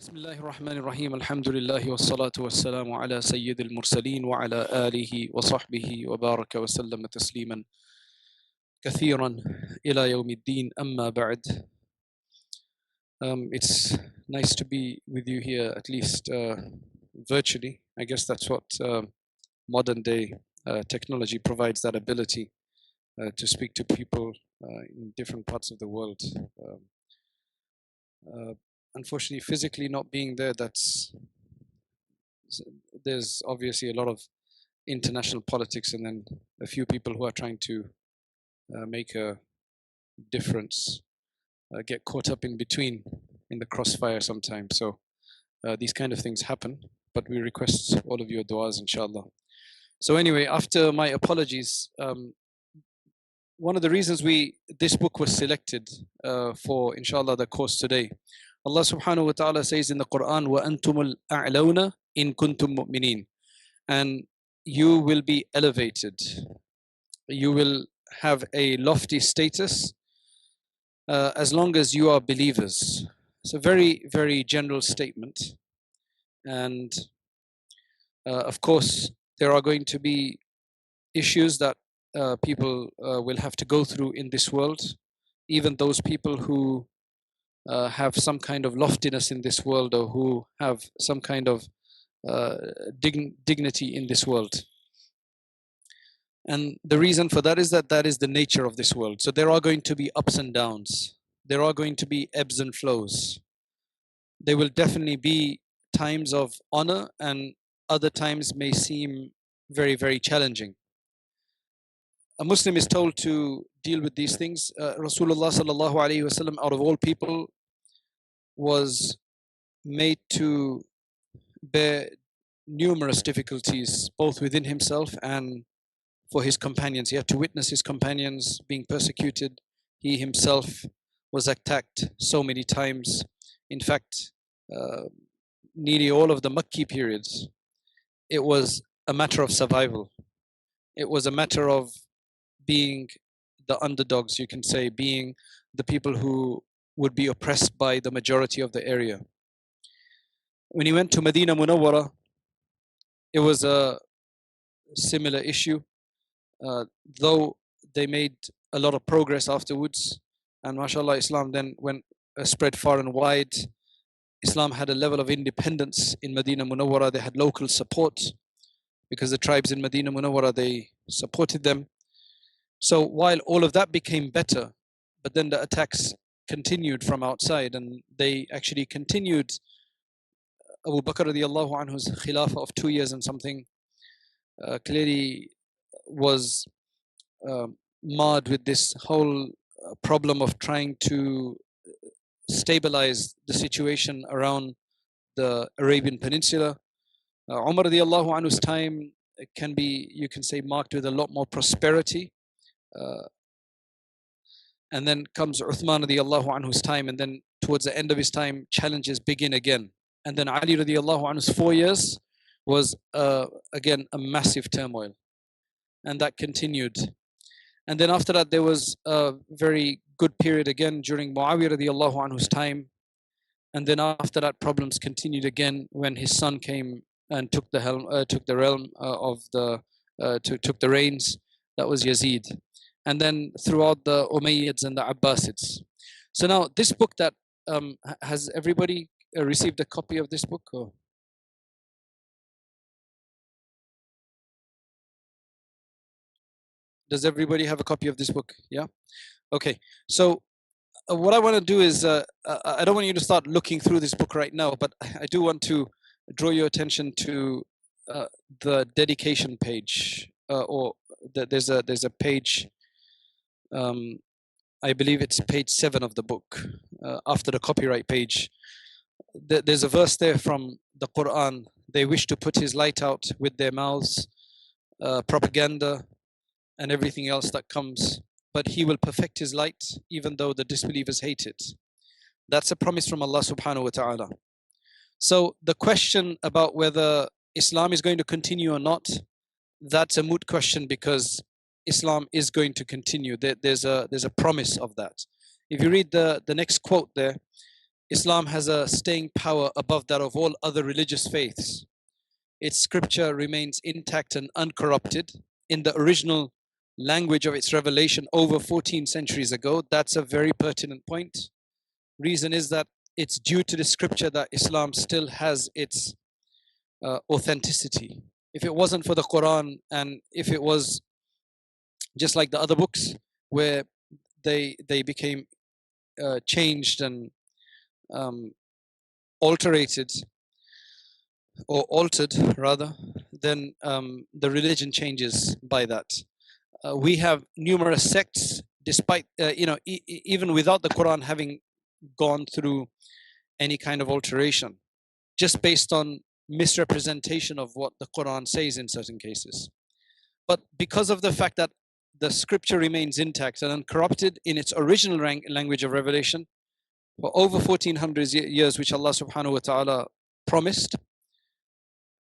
بسم الله الرحمن الرحيم الحمد لله والصلاة والسلام على سيد المرسلين وعلى آله وصحبه وبارك وسلم تسليما كثيرا إلى يوم الدين أما بعد. It's nice to be with you here, at least virtually. I guess that's what modern day technology provides, that ability to speak to people in different parts of the world. Unfortunately, physically not being there, there's obviously a lot of international politics, and then a few people who are trying to make a difference get caught up in between in the crossfire sometimes. So these kind of things happen, but we request all of your du'as, inshallah. So anyway, after my apologies, one of the reasons this book was selected for, inshallah, the course today, Allah subhanahu wa ta'ala says in the Quran, وَأَنْتُمُ الْأَعْلَوْنَ إِن كُنْتُم مُؤْمِنِينَ, and you will be elevated, you will have a lofty status as long as you are believers. It's a very, very general statement, and of course there are going to be issues that people will have to go through in this world. Even those people who have some kind of loftiness in this world, or who have some kind of dignity in this world. And the reason for that is that is the nature of this world. So there are going to be ups and downs. There are going to be ebbs and flows. There will definitely be times of honor, and other times may seem very, very challenging. A Muslim is told to deal with these things. Rasulullah sallallahu alaihi wasallam, out of all people, was made to bear numerous difficulties, both within himself and for his companions. He had to witness his companions being persecuted. He himself was attacked so many times. In fact, nearly all of the Makki periods, it was a matter of survival. It was a matter of being the underdogs, you can say, being the people who would be oppressed by the majority of the area. When he went to Medina Munawwara, it was a similar issue, though they made a lot of progress afterwards, and mashallah, Islam then went spread far and wide. Islam had a level of independence in Medina Munawwara. They had local support because the tribes in Medina Munawwara, they supported them. So while all of that became better, but then the attacks continued from outside, and they actually continued. Abu Bakr radiallahu anhu's khilafah of 2 years and something clearly was marred with this whole problem of trying to stabilize the situation around the Arabian Peninsula. Umar radiallahu anhu's time can be, you can say, marked with a lot more prosperity. And then comes Uthman radiallahu anhu's time, and then towards the end of his time, challenges begin again. And then Ali radiallahu anhu's 4 years was again a massive turmoil, and that continued. And then after that, there was a very good period again during Muawiyah radiallahu anhu's time. And then after that, problems continued again when his son came and took the realm took the reins. That was Yazid. And then throughout the Umayyads and the Abbasids. So now this book that has everybody received a copy of this book? Or? Does everybody have a copy of this book? Yeah? Okay. So what I want to do is, I don't want you to start looking through this book right now, but I do want to draw your attention to the dedication page, there's a page, I believe it's page 7 of the book, after the copyright page. There's a verse there from the Quran. They wish to put his light out with their mouths, propaganda and everything else that comes, but he will perfect his light even though the disbelievers hate it. That's a promise from Allah subhanahu wa ta'ala. So the question about whether Islam is going to continue or not, that's a moot question, because Islam is going to continue. There's a promise of that. If you read the next quote there, Islam has a staying power above that of all other religious faiths. Its scripture remains intact and uncorrupted in the original language of its revelation over 14 centuries ago. That's a very pertinent point. Reason is that it's due to the scripture that Islam still has its authenticity. If it wasn't for the Quran, and if it was just like the other books where they became changed and alterated or altered rather, then the religion changes by that. We have numerous sects, despite even without the Quran having gone through any kind of alteration, just based on misrepresentation of what the Quran says in certain cases. But because of the fact that the scripture remains intact and uncorrupted in its original language of revelation for over 1400 years, which Allah subhanahu wa ta'ala promised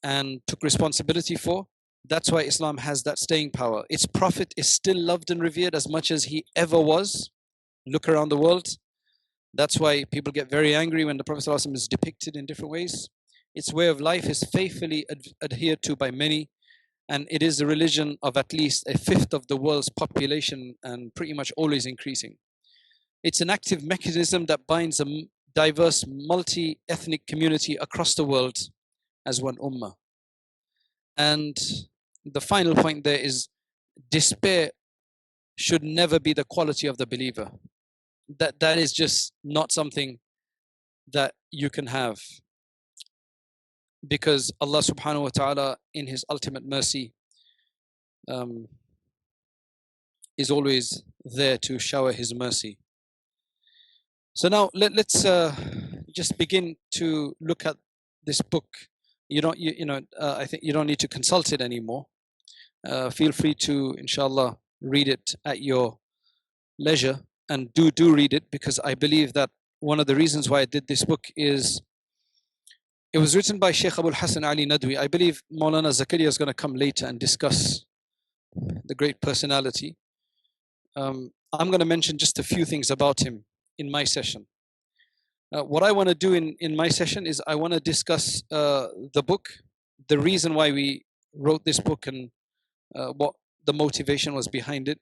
and took responsibility for, that's why Islam has that staying power. Its prophet is still loved and revered as much as he ever was. Look around the world. That's why people get very angry when the Prophet ﷺ is depicted in different ways. Its way of life is faithfully adhered to by many, and it is a religion of at least a fifth of the world's population and pretty much always increasing. It's an active mechanism that binds a diverse multi-ethnic community across the world as one ummah. And the final point there is despair should never be the quality of the believer. That is just not something that you can have, because Allah subhanahu wa ta'ala in his ultimate mercy is always there to shower his mercy. So now let's just begin to look at this book. I think you don't need to consult it anymore. Feel free to, inshallah, read it at your leisure, and do read it, because I believe that one of the reasons why I did this book is it was written by Shaykh Abul Hasan Ali Nadwi. I believe Maulana Zakaria is going to come later and discuss the great personality. I'm going to mention just a few things about him in my session. What I want to do in my session is I want to discuss the book, the reason why we wrote this book, and what the motivation was behind it.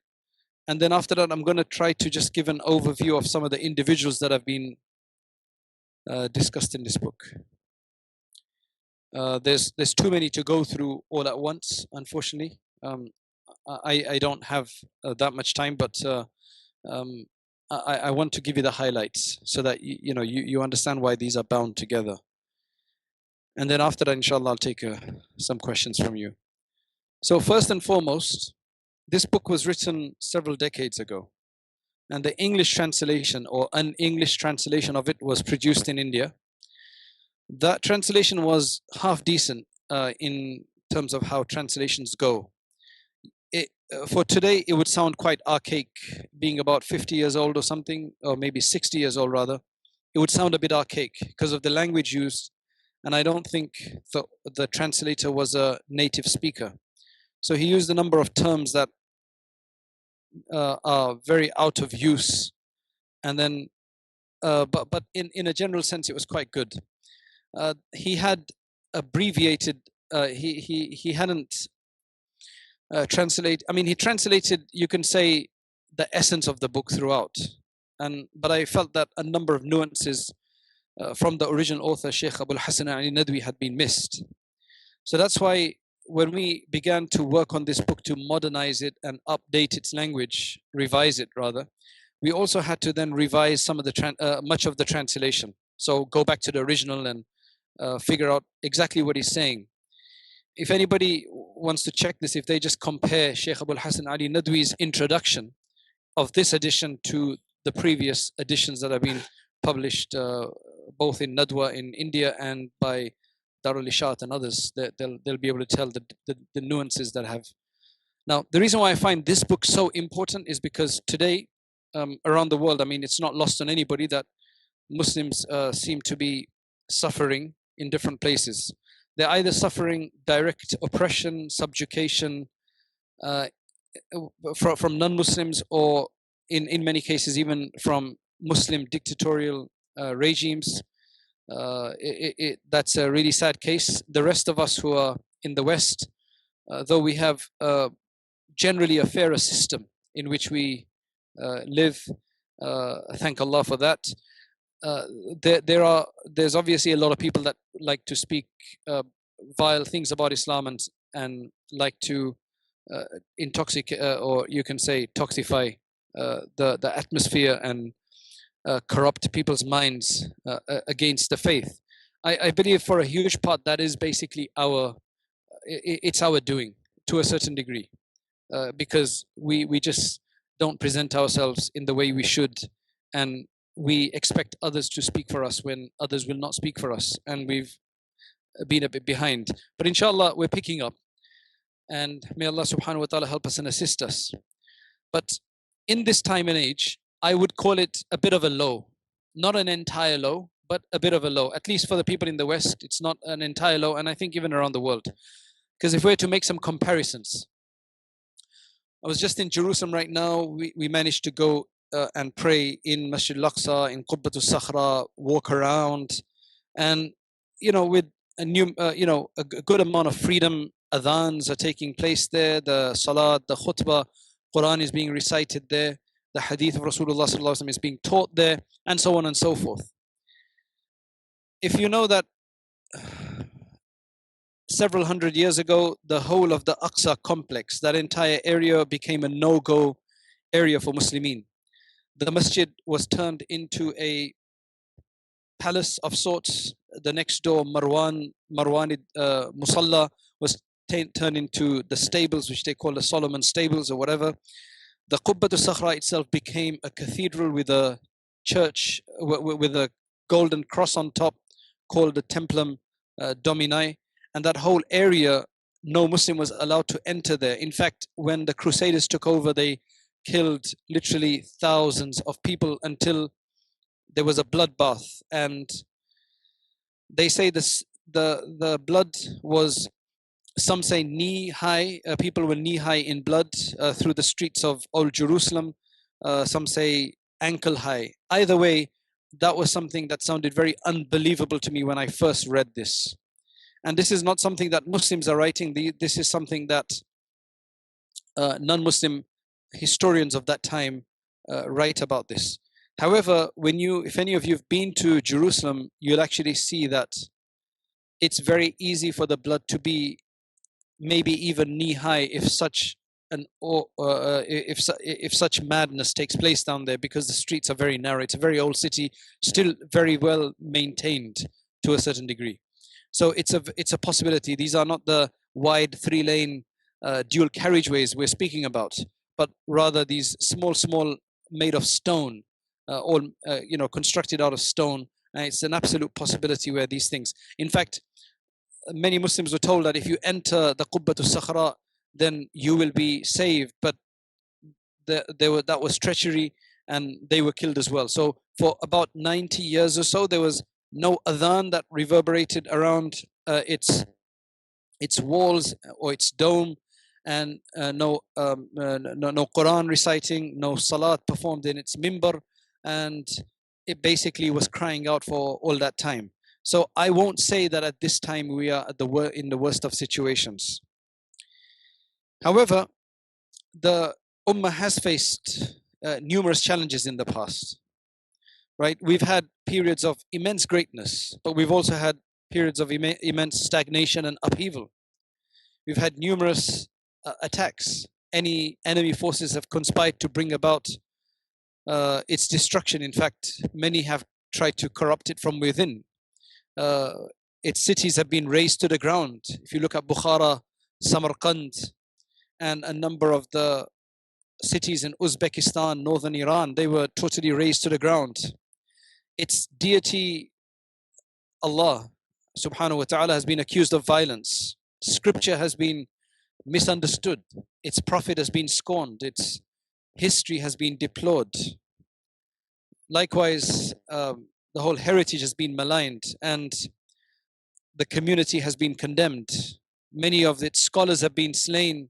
And then after that, I'm going to try to just give an overview of some of the individuals that have been discussed in this book. There's too many to go through all at once, unfortunately. I don't have that much time, but I want to give you the highlights so that you understand why these are bound together. And then after that, inshallah, I'll take some questions from you. So first and foremost, this book was written several decades ago, and the English translation or an English translation of it was produced in India. That translation was half decent in terms of how translations go. For today, it would sound quite archaic, being about 50 years old or something, or maybe 60 years old rather. It would sound a bit archaic because of the language used, and I don't think the translator was a native speaker. So he used a number of terms that are very out of use, and then, but in a general sense, it was quite good. He had abbreviated. He hadn't translate. I mean, he translated, you can say, the essence of the book throughout, but I felt that a number of nuances from the original author, Shaykh Abul Hasan Ali Nadwi, had been missed. So that's why when we began to work on this book to modernize it and update its language, revise it rather, we also had to then revise some of the much of the translation. So go back to the original and figure out exactly what he's saying. If anybody wants to check this, if they just compare Shaykh Abul Hasan Ali Nadwi's introduction of this edition to the previous editions that have been published both in Nadwa in India and by Ar-Rashaad and others, they'll be able to tell the nuances that have. Now, the reason why I find this book so important is because today, around the world, I mean, it's not lost on anybody that Muslims seem to be suffering in different places. They're either suffering direct oppression, subjugation from non-Muslims, or in many cases even from Muslim dictatorial regimes. That's a really sad case. The rest of us who are in the West, though we have generally a fairer system in which we live, thank Allah for that. There's obviously a lot of people that like to speak vile things about Islam and like to intoxicate or you can say toxify the atmosphere and corrupt people's minds against the faith. I believe for a huge part that is basically it's our doing to a certain degree, because we just don't present ourselves in the way we should, and we expect others to speak for us when others will not speak for us, and we've been a bit behind. But inshallah, we're picking up, and may Allah subhanahu wa ta'ala help us and assist us. But in this time and age, I would call it a bit of a low, not an entire low, but a bit of a low. At least for the people in the West, it's not an entire low, and I think even around the world. Because if we're to make some comparisons, I was just in Jerusalem right now. We managed to go and pray in Masjid al-Aqsa, in Qubbat al-Sakhra, walk around, and with a new, a good amount of freedom. Adhans are taking place there. The Salat, the Khutbah, Quran is being recited there. The Hadith of Rasulullah sallallahu alaihi wasallam is being taught there, and so on and so forth. If you know that several hundred years ago, the whole of the Aqsa complex, that entire area became a no-go area for Muslimin. The masjid was turned into a palace of sorts. The next door, Marwanid Musalla, was turned into the stables, which they call the Solomon stables or whatever. The Qubbat al-Sakhra itself became a cathedral with a church, with a golden cross on top, called the Templum Domini. And that whole area, no Muslim was allowed to enter there. In fact, when the Crusaders took over, they killed literally thousands of people until there was a bloodbath. And they say the blood was, some say knee high. People were knee high in blood through the streets of Old Jerusalem. Some say ankle high. Either way, that was something that sounded very unbelievable to me when I first read this. And this is not something that Muslims are writing. This is something that non-Muslim historians of that time write about this. However, if any of you have been to Jerusalem, you'll actually see that it's very easy for the blood to be maybe even knee high if such madness takes place down there, because the streets are very narrow. It's a very old city, still very well maintained to a certain degree. So it's a possibility. These are not the wide 3-lane dual carriageways we're speaking about, but rather these small made of stone, all constructed out of stone. And it's an absolute possibility where these things. In fact, many Muslims were told that if you enter the Qubbat al-Sakhra, then you will be saved. But that was treachery, and they were killed as well. So for about 90 years or so, there was no adhan that reverberated around its walls or its dome, and no Quran reciting, no salat performed in its mimbar, and it basically was crying out for all that time. So I won't say that at this time we are in the worst of situations. However, the Ummah has faced numerous challenges in the past. Right? We've had periods of immense greatness, but we've also had periods of immense stagnation and upheaval. We've had numerous attacks. Any enemy forces have conspired to bring about its destruction. In fact, many have tried to corrupt it from within. Its cities have been razed to the ground. If you look at Bukhara, Samarkand, and a number of the cities in Uzbekistan, northern Iran, they were totally razed to the ground. Its deity, Allah subhanahu wa ta'ala, has been accused of violence. Scripture has been misunderstood. Its prophet has been scorned. Its history has been deplored. Likewise, the whole heritage has been maligned, and the community has been condemned. Many of its scholars have been slain.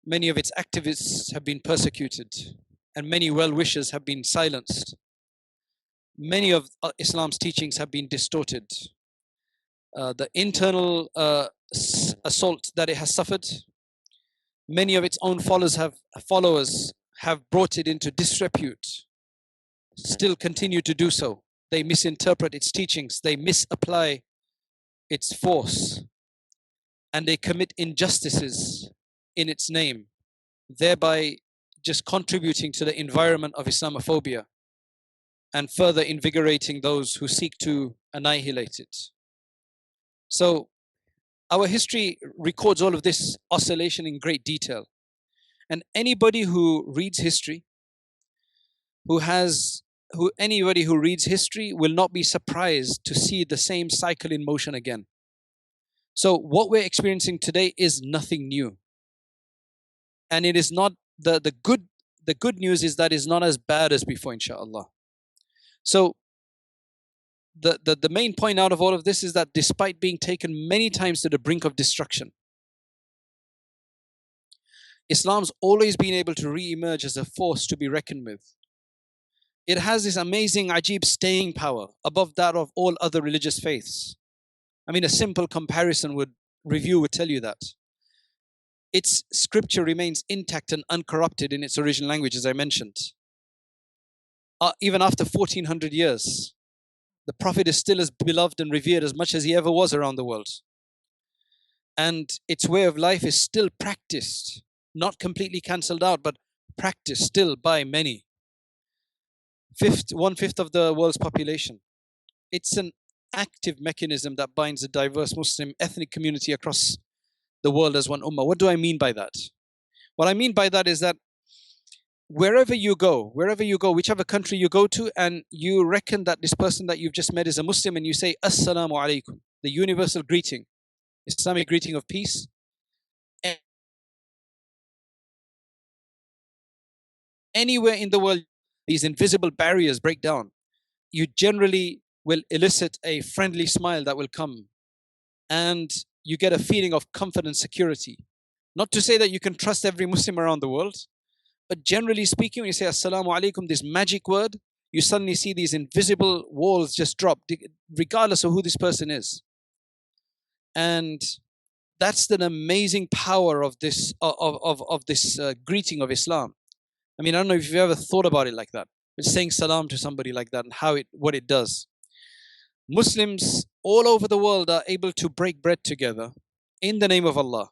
Many of its activists have been persecuted, and many well-wishers have been silenced. many of Islam's teachings have been distorted. The internal assault that it has suffered, many of its own followers have brought it into disrepute, still continue to do so. They misinterpret its teachings, they misapply its force, and they commit injustices in its name, thereby just contributing to the environment of Islamophobia and further invigorating those who seek to annihilate it. So our history records all of this oscillation in great detail. And anybody who reads history, anybody who reads history will not be surprised to see the same cycle in motion again. So what we're experiencing today is nothing new. And it is not the good news is that it's not as bad as before, inshallah. So the main point out of all of this is that despite being taken many times to the brink of destruction, Islam's always been able to re-emerge as a force to be reckoned with. It has this amazing, ajib staying power above that of all other religious faiths. I mean, a simple comparison would tell you that. Its scripture remains intact and uncorrupted in its original language, as I mentioned. Even after 1400 years, the Prophet is still as beloved and revered as much as he ever was around the world. And its way of life is still practiced, not completely cancelled out, but practiced still by many. 1/5 of the world's population. It's an active mechanism that binds a diverse Muslim ethnic community across the world as one ummah. What do I mean by that? What I mean by that is that wherever you go, whichever country you go to, and you reckon that this person that you've just met is a Muslim, and you say Assalamu alaikum, the universal greeting, Islamic greeting of peace, anywhere in the world, these invisible barriers break down. You generally will elicit a friendly smile that will come, and you get a feeling of comfort and security. Not to say that you can trust every Muslim around the world, but generally speaking, when you say Assalamu alaikum, this magic word, you suddenly see these invisible walls just drop, regardless of who this person is. And that's the amazing power of this greeting of Islam. I mean, I don't know if you've ever thought about it like that, but saying salam to somebody like that and what it does. Muslims all over the world are able to break bread together in the name of Allah,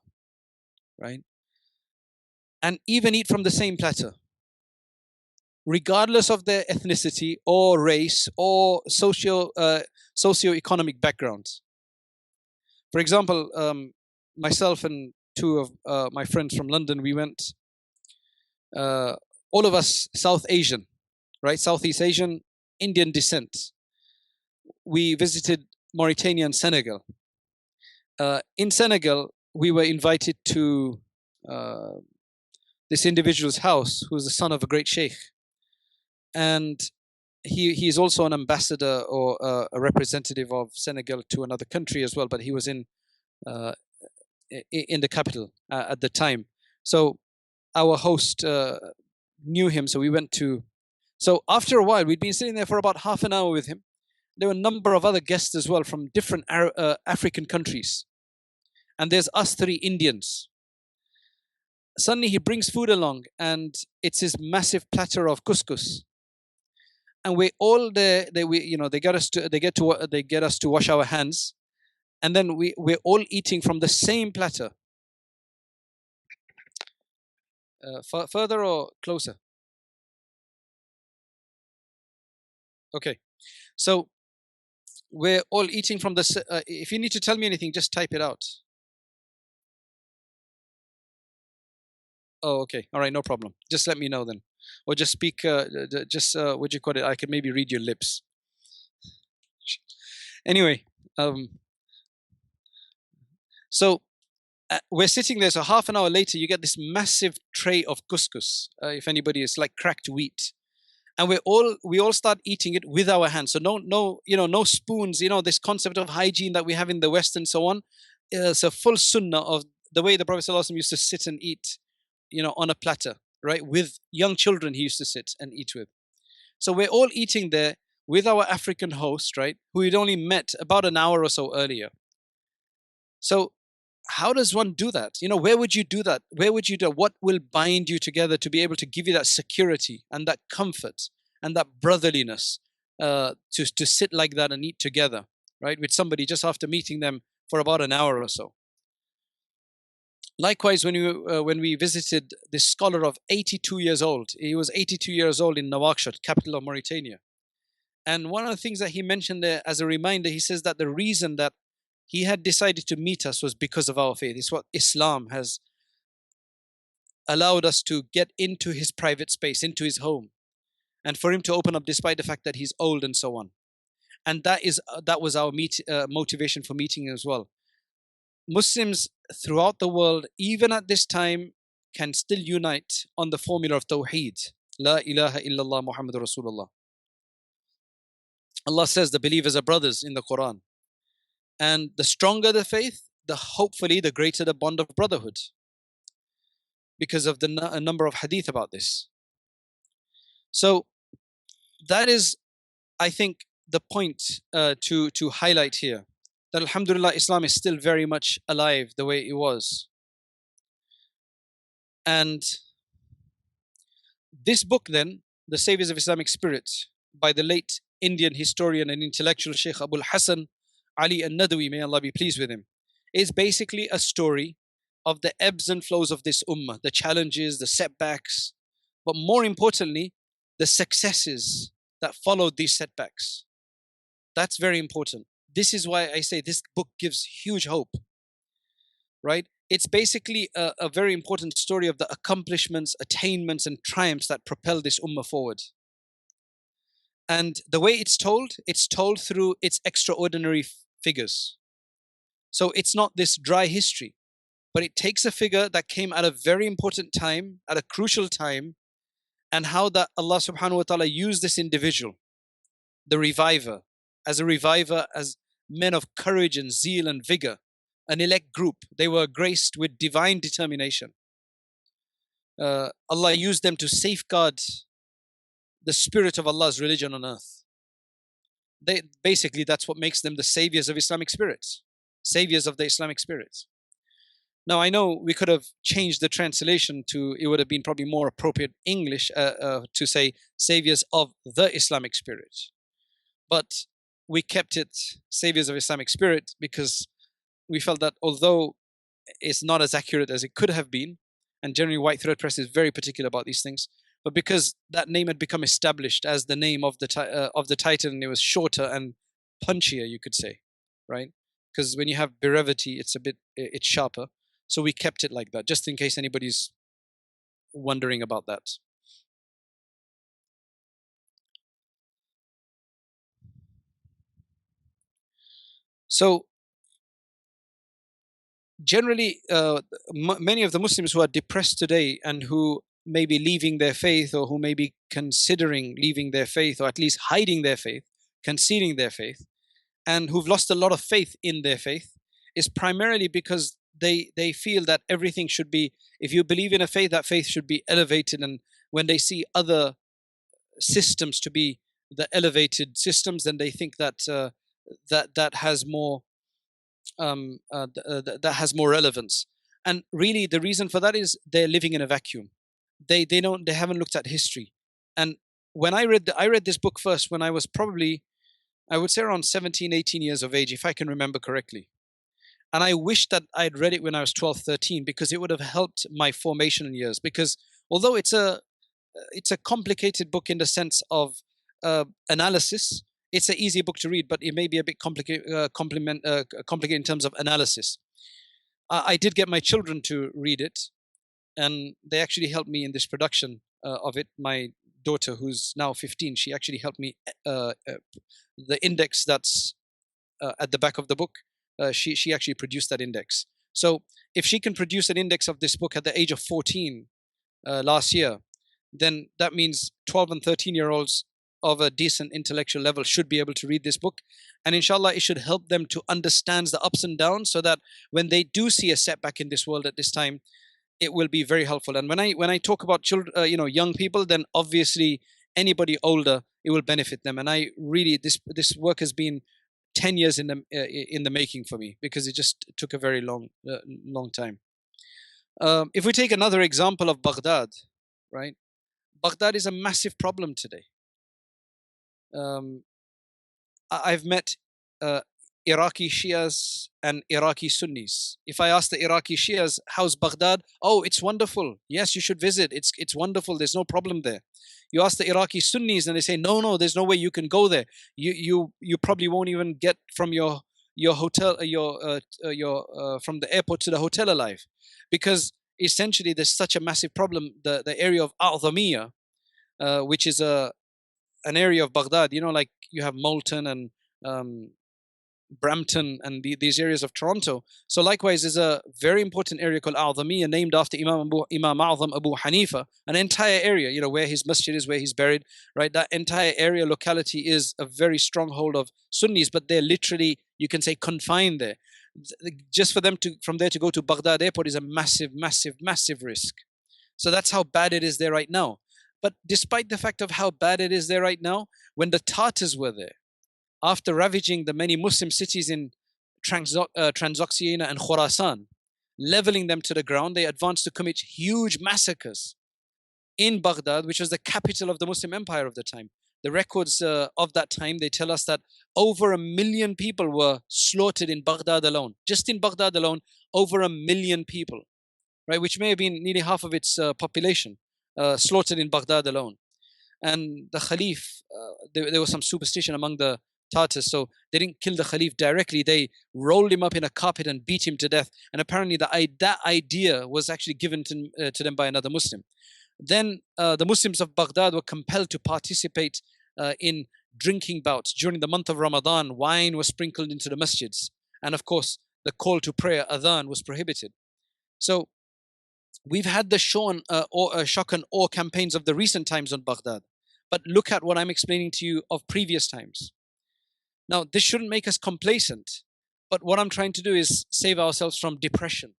right? And even eat from the same platter, regardless of their ethnicity or race or socio-economic backgrounds. For example, myself and two of my friends from London, we went, all of us South Asian, right? Southeast Asian, Indian descent. We visited Mauritania and Senegal. In Senegal, we were invited to this individual's house, who was the son of a great sheikh. And he is also an ambassador or a representative of Senegal to another country as well, but he was in the capital at the time. So our host knew him, so we went to... So after a while, we'd been sitting there for about half an hour with him. There were a number of other guests as well from different African countries. And there's us three Indians. Suddenly he brings food along, and it's his massive platter of couscous. And we're all there. They get us to wash our hands, and then we're all eating from the same platter. Further or closer? Okay. So we're all eating from the... if you need to tell me anything, just type it out. Oh, okay. All right, no problem. Just let me know then. Or just speak, what do you call it? I can maybe read your lips. Anyway, so we're sitting there. So half an hour later, you get this massive tray of couscous. If anybody is like cracked wheat. And we all start eating it with our hands. So no spoons, this concept of hygiene that we have in the West and so on. It's a full sunnah of the way the Prophet ﷺ used to sit and eat, on a platter, right? With young children he used to sit and eat with. So we're all eating there with our African host, right, who we'd only met about an hour or so earlier. So how does one do that? Where would you do that? Where would you do? What will bind you together to be able to give you that security and that comfort and that brotherliness, to sit like that and eat together, right, with somebody just after meeting them for about an hour or so? Likewise, when we visited this scholar of 82 years old, he was 82 years old in Nouakchott, capital of Mauritania. And one of the things that he mentioned there as a reminder, he says that the reason that he had decided to meet us was because of our faith. It's what Islam has allowed us to get into his private space, into his home, and for him to open up despite the fact that he's old and so on. And that was our motivation for meeting as well. Muslims throughout the world, even at this time, can still unite on the formula of Tawheed. La ilaha illallah Muhammadur Rasulullah. Allah says the believers are brothers in the Quran. And the stronger the faith, hopefully the greater the bond of brotherhood, because of the a number of hadith about this. So that is, I think, the point to highlight here, that alhamdulillah, Islam is still very much alive the way it was. And this book then, The Saviours of Islamic Spirit, by the late Indian historian and intellectual Shaykh Abul Hasan Ali al-Nadwi, may Allah be pleased with him, is basically a story of the ebbs and flows of this ummah, the challenges, the setbacks, but more importantly, the successes that followed these setbacks. That's very important. This is why I say this book gives huge hope, right? It's basically a very important story of the accomplishments, attainments, and triumphs that propel this ummah forward. And the way it's told through its extraordinary figures. So it's not this dry history, but it takes a figure that came at a very important time, at a crucial time, and how that Allah subhanahu wa ta'ala used this individual, the reviver, as men of courage and zeal and vigor, an elect group. They were graced with divine determination. Allah used them to safeguard the spirit of Allah's religion on earth. Basically, that's what makes them the saviors of Islamic Spirit, saviors of the Islamic Spirit. Now, I know we could have changed the translation to, it would have been probably more appropriate English to say saviors of the Islamic Spirit. But we kept it saviors of Islamic Spirit because we felt that although it's not as accurate as it could have been, and generally White Thread Press is very particular about these things, but because that name had become established as the name of the title, and it was shorter and punchier, you could say, right? Because when you have brevity, it's sharper. So we kept it like that, just in case anybody's wondering about that. So generally, many of the Muslims who are depressed today and who may be leaving their faith, or who may be considering leaving their faith, or at least hiding their faith, concealing their faith, and who've lost a lot of faith in their faith, is primarily because they feel that everything should be, if you believe in a faith, that faith should be elevated. And when they see other systems to be the elevated systems, then they think that that has more that has more relevance. And really, the reason for that is they're living in a vacuum. They haven't looked at history. And when I read this book first when I was probably, I would say, around 17, 18 years of age, if I can remember correctly. And I wish that I'd read it when I was 12, 13, because it would have helped my formational years. Because although it's a complicated book in the sense of analysis, it's an easy book to read, but it may be a bit complicated in terms of analysis. I did get my children to read it, and they actually helped me in this production of it. My daughter, who's now 15, she actually helped me. The index that's at the back of the book, she actually produced that index. So if she can produce an index of this book at the age of 14 last year, then that means 12 and 13-year-olds of a decent intellectual level should be able to read this book. And inshallah, it should help them to understand the ups and downs, so that when they do see a setback in this world at this time, it will be very helpful. And when I talk about children, young people, then obviously anybody older, it will benefit them. And I really, this work has been 10 years in the making for me, because it just took a very long time. If we take another example of Baghdad, right? Baghdad is a massive problem today. I've met Iraqi Shias and Iraqi Sunnis. If I ask the Iraqi Shias, how's Baghdad? Oh, it's wonderful. Yes, you should visit. It's wonderful. There's no problem there. You ask the Iraqi Sunnis and they say, no, there's no way you can go there. You probably won't even get from your hotel, from the airport to the hotel alive, because essentially there's such a massive problem. The area of A'zamiyah, which is an area of Baghdad, like you have Moulton and Brampton and these areas of Toronto. So likewise, there's a very important area called A'zamiyah, named after Imam A'zam Abu Hanifa, an entire area, where his masjid is, where he's buried, right? That entire area, locality, is a very stronghold of Sunnis, but they're literally, you can say, confined there. Just for them from there to go to Baghdad airport is a massive, massive, massive risk. So that's how bad it is there right now. But despite the fact of how bad it is there right now, when the Tartars were there, after ravaging the many Muslim cities in Transoxiana and Khorasan, leveling them to the ground, they advanced to commit huge massacres in Baghdad, which was the capital of the Muslim Empire of the time. The records of that time, they tell us that over 1 million people were slaughtered in Baghdad alone. Just in Baghdad alone, over 1 million people, right? Which may have been nearly half of its population slaughtered in Baghdad alone. And the Khalif, there was some superstition among the Tartars, so they didn't kill the Khalif directly. They rolled him up in a carpet and beat him to death. And apparently that idea was actually given to them by another Muslim. Then the Muslims of Baghdad were compelled to participate in drinking bouts. During the month of Ramadan, wine was sprinkled into the masjids. And of course, the call to prayer, adhan, was prohibited. So we've had the shock and awe campaigns of the recent times on Baghdad. But look at what I'm explaining to you of previous times. Now, this shouldn't make us complacent, but what I'm trying to do is save ourselves from depression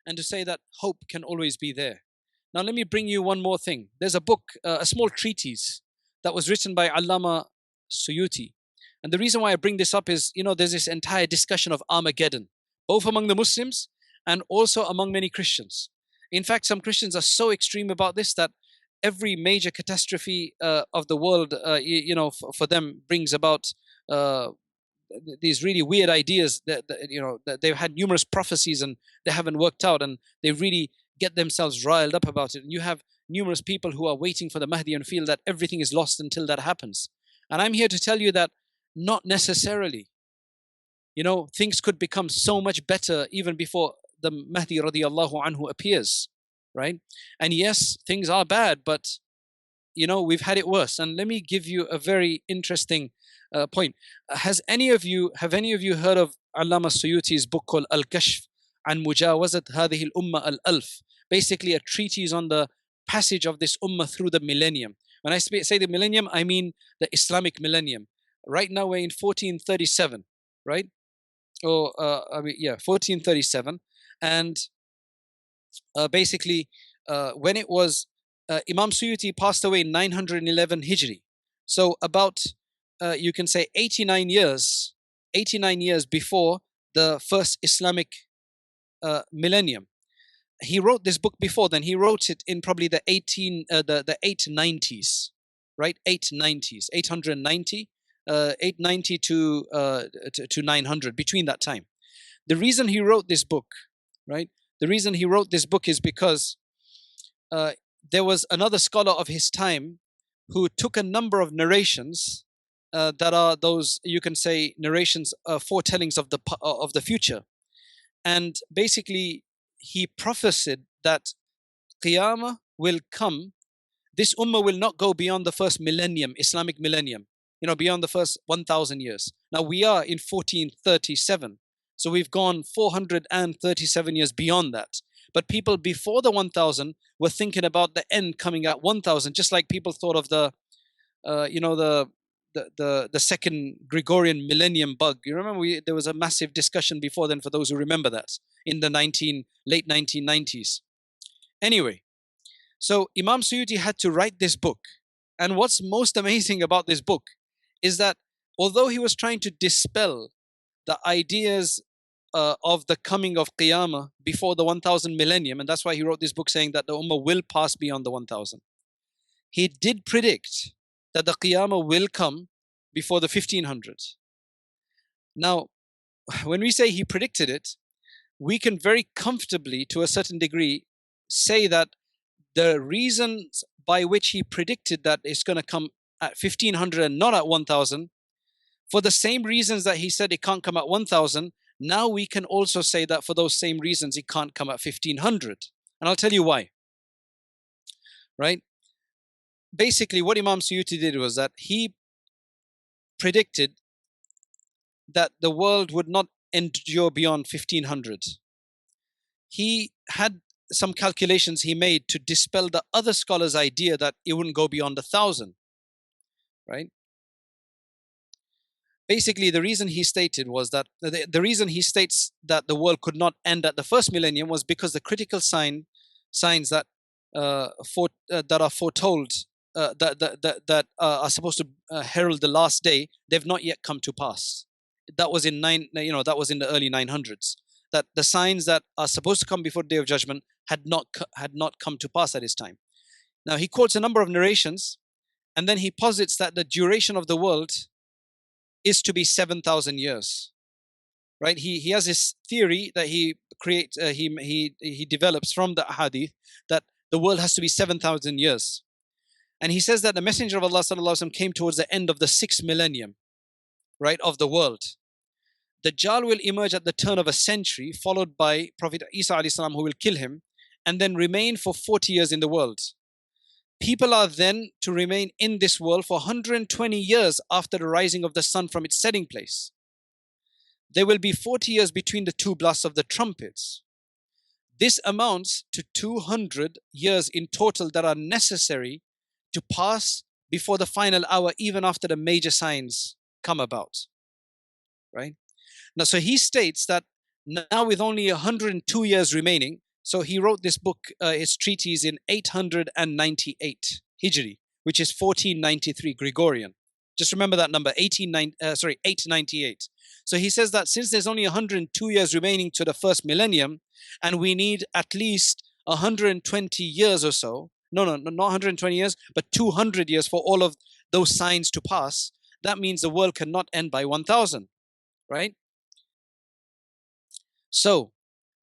and to say that hope can always be there. Now, let me bring you one more thing. There's a book, a small treatise that was written by Allama Suyuti. And the reason why I bring this up is, there's this entire discussion of Armageddon, both among the Muslims and also among many Christians. In fact, some Christians are so extreme about this that every major catastrophe of the world, for them brings about these really weird ideas that they've had numerous prophecies and they haven't worked out, and they really get themselves riled up about it. And you have numerous people who are waiting for the Mahdi and feel that everything is lost until that happens. And I'm here to tell you that not necessarily. Things could become so much better even before the Mahdi radiallahu anhu appears, right? And yes, things are bad, but we've had it worse. And let me give you a very interesting point. Have any of you heard of Allama Suyuti's book called Al-Kashf an Mujawazat Hadhihi al-Umma al-Alf? Basically a treatise on the passage of this ummah through the millennium. When I say the millennium, I mean the Islamic millennium. Right now we're in 1437, right? 1437. And basically, when it was Imam Suyuti passed away in 911 Hijri. So about, you can say 89 years before the first Islamic millennium. He wrote this book before then. He wrote it in probably the 890s, right? 890 to 900, between that time. The reason he wrote this book, right? The reason he wrote this book is because there was another scholar of his time who took a number of narrations that are those, you can say, narrations, foretellings of the future, and basically he prophesied that Qiyamah will come. This ummah will not go beyond the first millennium, Islamic millennium, beyond the first 1,000 years. Now we are in 1437, so we've gone 437 years beyond that. But people before the 1,000 were thinking about the end coming at 1,000, just like people thought of the second Gregorian millennium bug. You remember there was a massive discussion before then, for those who remember that, in the late 1990s. Anyway, so Imam Suyuti had to write this book And what's most amazing about this book is that although he was trying to dispel the ideas of the coming of Qiyamah before the 1000 millennium, and that's why he wrote this book saying that the Ummah will pass beyond the 1000. He did predict that the Qiyamah will come before the 1500s. Now, when we say he predicted it, we can very comfortably, to a certain degree, say that the reasons by which he predicted that it's going to come at 1500 and not at 1000, for the same reasons that he said it can't come at 1000, now we can also say that for those same reasons it can't come at 1500. And I'll tell you why. Right? Basically, what Imam Suyuti did was that he predicted that the world would not endure beyond 1500. He had some calculations he made to dispel the other scholars' idea that it wouldn't go beyond 1000. Right? Basically, the reason he stated was that the reason he states that the world could not end at the first millennium was because the critical signs that that are foretold that are supposed to herald the last day, they've not yet come to pass. That was in that was in the early 900s. That the signs that are supposed to come before the Day of Judgment had not come to pass at his time. Now he quotes a number of narrations, and then he posits that the duration of the world is to be 7,000 years. Right? He has this theory that he creates, he develops from the hadith, that the world has to be 7,000 years. And he says that the Messenger of Allah sallallahu alaihi wasallam came towards the end of the 6th millennium, right, of the world. Dajjal will emerge at the turn of a century, followed by Prophet Isa alayhi salam, who will kill him, and then remain for 40 years in the world. People are then to remain in this world for 120 years after the rising of the sun from its setting place. There will be 40 years between the two blasts of the trumpets. This amounts to 200 years in total that are necessary to pass before the final hour, even after the major signs come about. Right? Now, so he states that now with only 102 years remaining, so he wrote this book, his treatise, in 898 Hijri, which is 1493 Gregorian. Just remember that number, 898. So he says that since there's only 102 years remaining to the first millennium, and we need at least 120 years or so, not 120 years, but 200 years for all of those signs to pass, that means the world cannot end by 1000, right? So,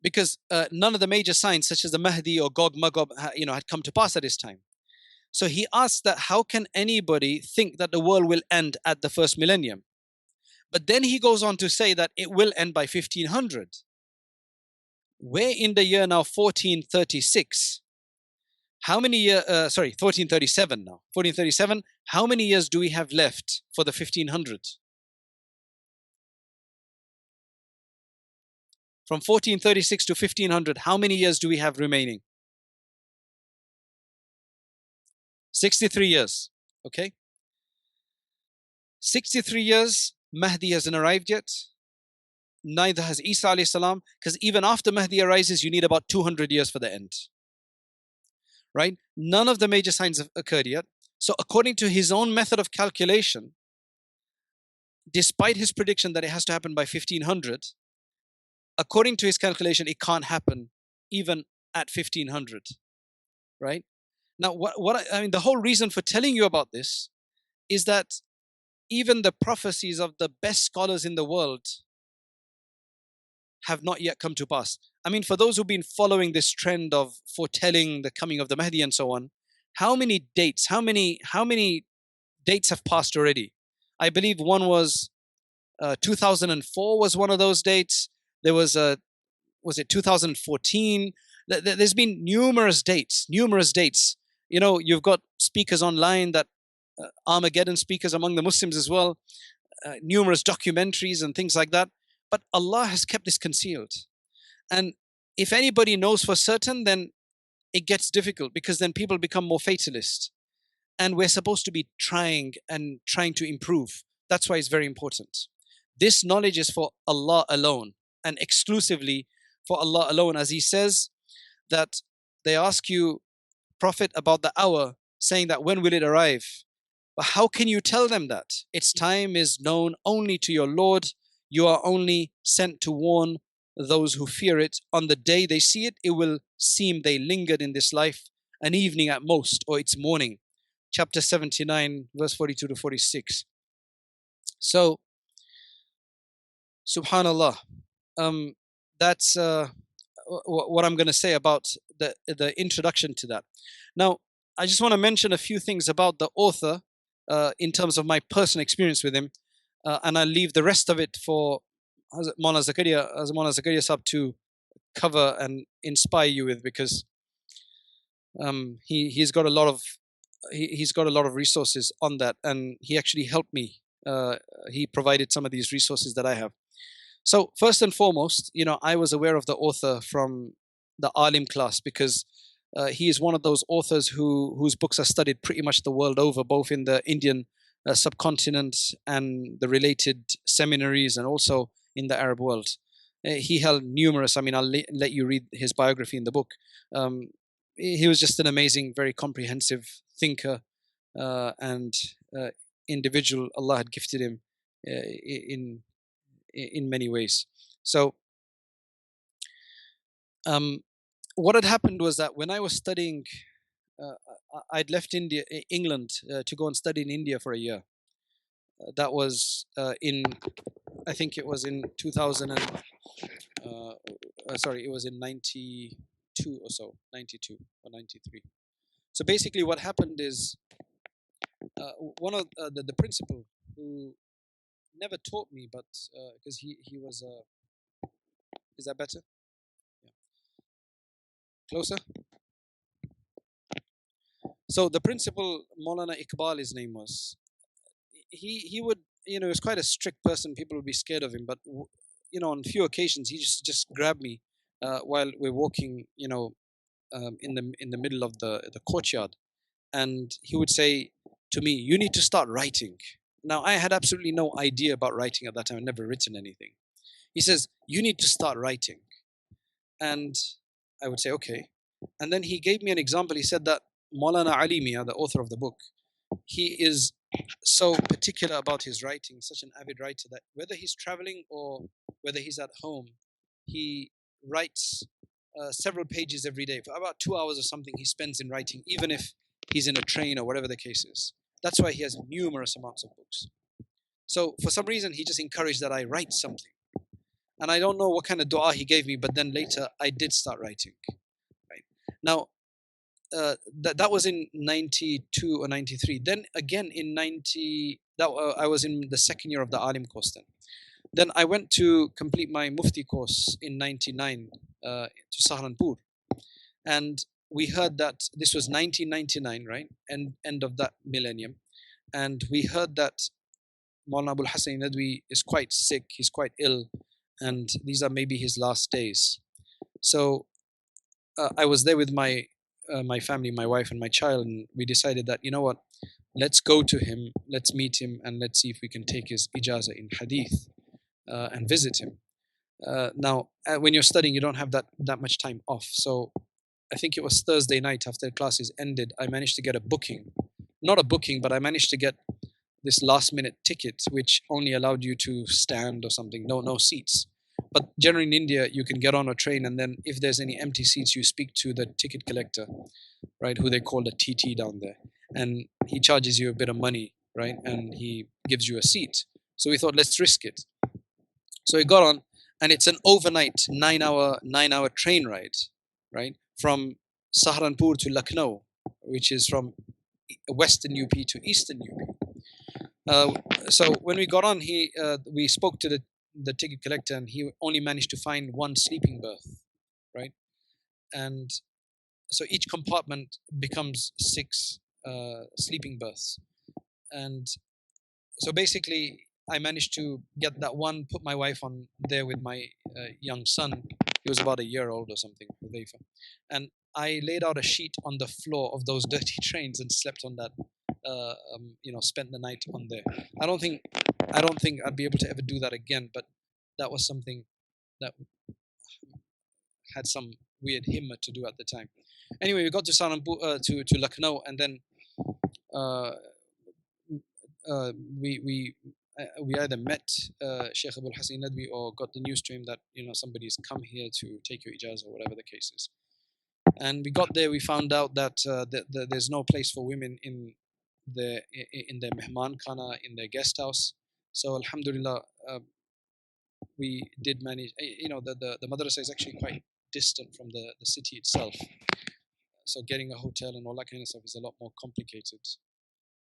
because none of the major signs, such as the Mahdi or Gog Magog, had come to pass at this time. So he asks that how can anybody think that the world will end at the first millennium? But then he goes on to say that it will end by 1500. We're in the year now 1436. How many years, 1437 now. 1437, how many years do we have left for the 1500? From 1436 to 1500, how many years do we have remaining? 63 years, okay? 63 years, Mahdi hasn't arrived yet. Neither has Isa alayhi salam, because even after Mahdi arises, you need about 200 years for the end. Right? None of the major signs have occurred yet. So according to his own method of calculation, despite his prediction that it has to happen by 1500, according to his calculation, it can't happen even at 1500. Right? Now, I mean, the whole reason for telling you about this is that even the prophecies of the best scholars in the world have not yet come to pass. I mean, for those who've been following this trend of foretelling the coming of the Mahdi and so on, how many dates have passed already? I believe one was 2004 was one of those dates. There was it 2014? There's been numerous dates. You've got speakers online that Armageddon speakers among the Muslims as well, numerous documentaries and things like that. But Allah has kept this concealed. And if anybody knows for certain, then it gets difficult, because then people become more fatalist. And we're supposed to be trying to improve. That's why it's very important. This knowledge is for Allah alone, and exclusively for Allah alone. As he says that they ask you, Prophet, about the hour, saying that when will it arrive? But how can you tell them that? Its time is known only to your Lord. You are only sent to warn those who fear it. On the day they see it, it will seem they lingered in this life an evening at most, or it's morning. Chapter 79, verse 42 to 46. So, subhanallah, that's what I'm going to say about the introduction to that. Now, I just want to mention a few things about the author in terms of my personal experience with him, and I'll leave the rest of it for Maulana Zakaria Sahib to cover and inspire you with, because he's got a lot of he's got a lot of resources on that, and he actually helped me. He provided some of these resources that I have. So first and foremost, I was aware of the author from the Alim class, because he is one of those authors whose books are studied pretty much the world over, both in the Indian subcontinent and the related seminaries, and also in the Arab world. He held numerous. I mean, I'll let you read his biography in the book. He was just an amazing, very comprehensive thinker and individual. Allah had gifted him in many ways. So what had happened was that when I was studying, I'd left England to go and study in India for a year. That was I think it was in 2000 and, sorry, it was in 92 or so, 92 or 93. So basically what happened is one of the principal, who never taught me, but because he was is that better? Yeah. Closer. So the principal, Maulana Iqbal, his name was. He would, he was quite a strict person. People would be scared of him, but on a few occasions he just grabbed me while we're walking, in the middle of the courtyard, and he would say to me, "You need to start writing." Now I had absolutely no idea about writing at that time. I'd never written anything. He says, "You need to start writing," and I would say, "Okay." And then he gave me an example. He said that Maulana Ali Mia, the author of the book, he is so particular about his writing, such an avid writer, that whether he's traveling or whether he's at home, he writes several pages every day. For about 2 hours or something, he spends in writing, even if he's in a train or whatever the case is. That's why he has numerous amounts of books. So for some reason, he just encouraged that I write something. And I don't know what kind of dua he gave me, but then later I did start writing. Right now, that was in 92 or 93. Then again in 90, I was in the second year of the Alim course then I went to complete my Mufti course in 99 to Saharanpur, and we heard that this was 1999, right, and end of that millennium, and we heard that Maulana Abul Hasan Ali is quite sick, he's quite ill, and these are maybe his last days. So I was there with my family, my wife and my child, and we decided that, you know what, let's go to him, let's meet him, and let's see if we can take his ijaza in hadith and visit him. Now, when you're studying, you don't have that much time off. So I think it was Thursday night after classes ended, I managed to get a booking. Not a booking, but I managed to get this last minute ticket, which only allowed you to stand or something, no seats. But generally in India, you can get on a train, and then if there's any empty seats, you speak to the ticket collector, right, who they call a TT down there. And he charges you a bit of money, right, and he gives you a seat. So we thought, let's risk it. So we got on, and it's an overnight 9-hour train ride, right, from Saharanpur to Lucknow, which is from western UP to eastern UP. So when we got on, we spoke to the ticket collector, and he only managed to find one sleeping berth, right? And so each compartment becomes 6 sleeping berths. And so basically, I managed to get that one, put my wife on there with my young son. He was about a year old or something, and I laid out a sheet on the floor of those dirty trains and slept on that. Spent the night on there. I don't think I'd be able to ever do that again. But that was something that had some weird himma to do at the time. Anyway, we got to Saharanpur, to Lucknow, and then uh, we we either met Shaykh Abul Hasan Ali or got the news to him that somebody's come here to take your ijazah or whatever the case is. And we got there, we found out that there's no place for women in the mehman khana, in their guest house. So alhamdulillah, we did manage. The madrasa is actually quite distant from the city itself, so getting a hotel and all that kind of stuff is a lot more complicated,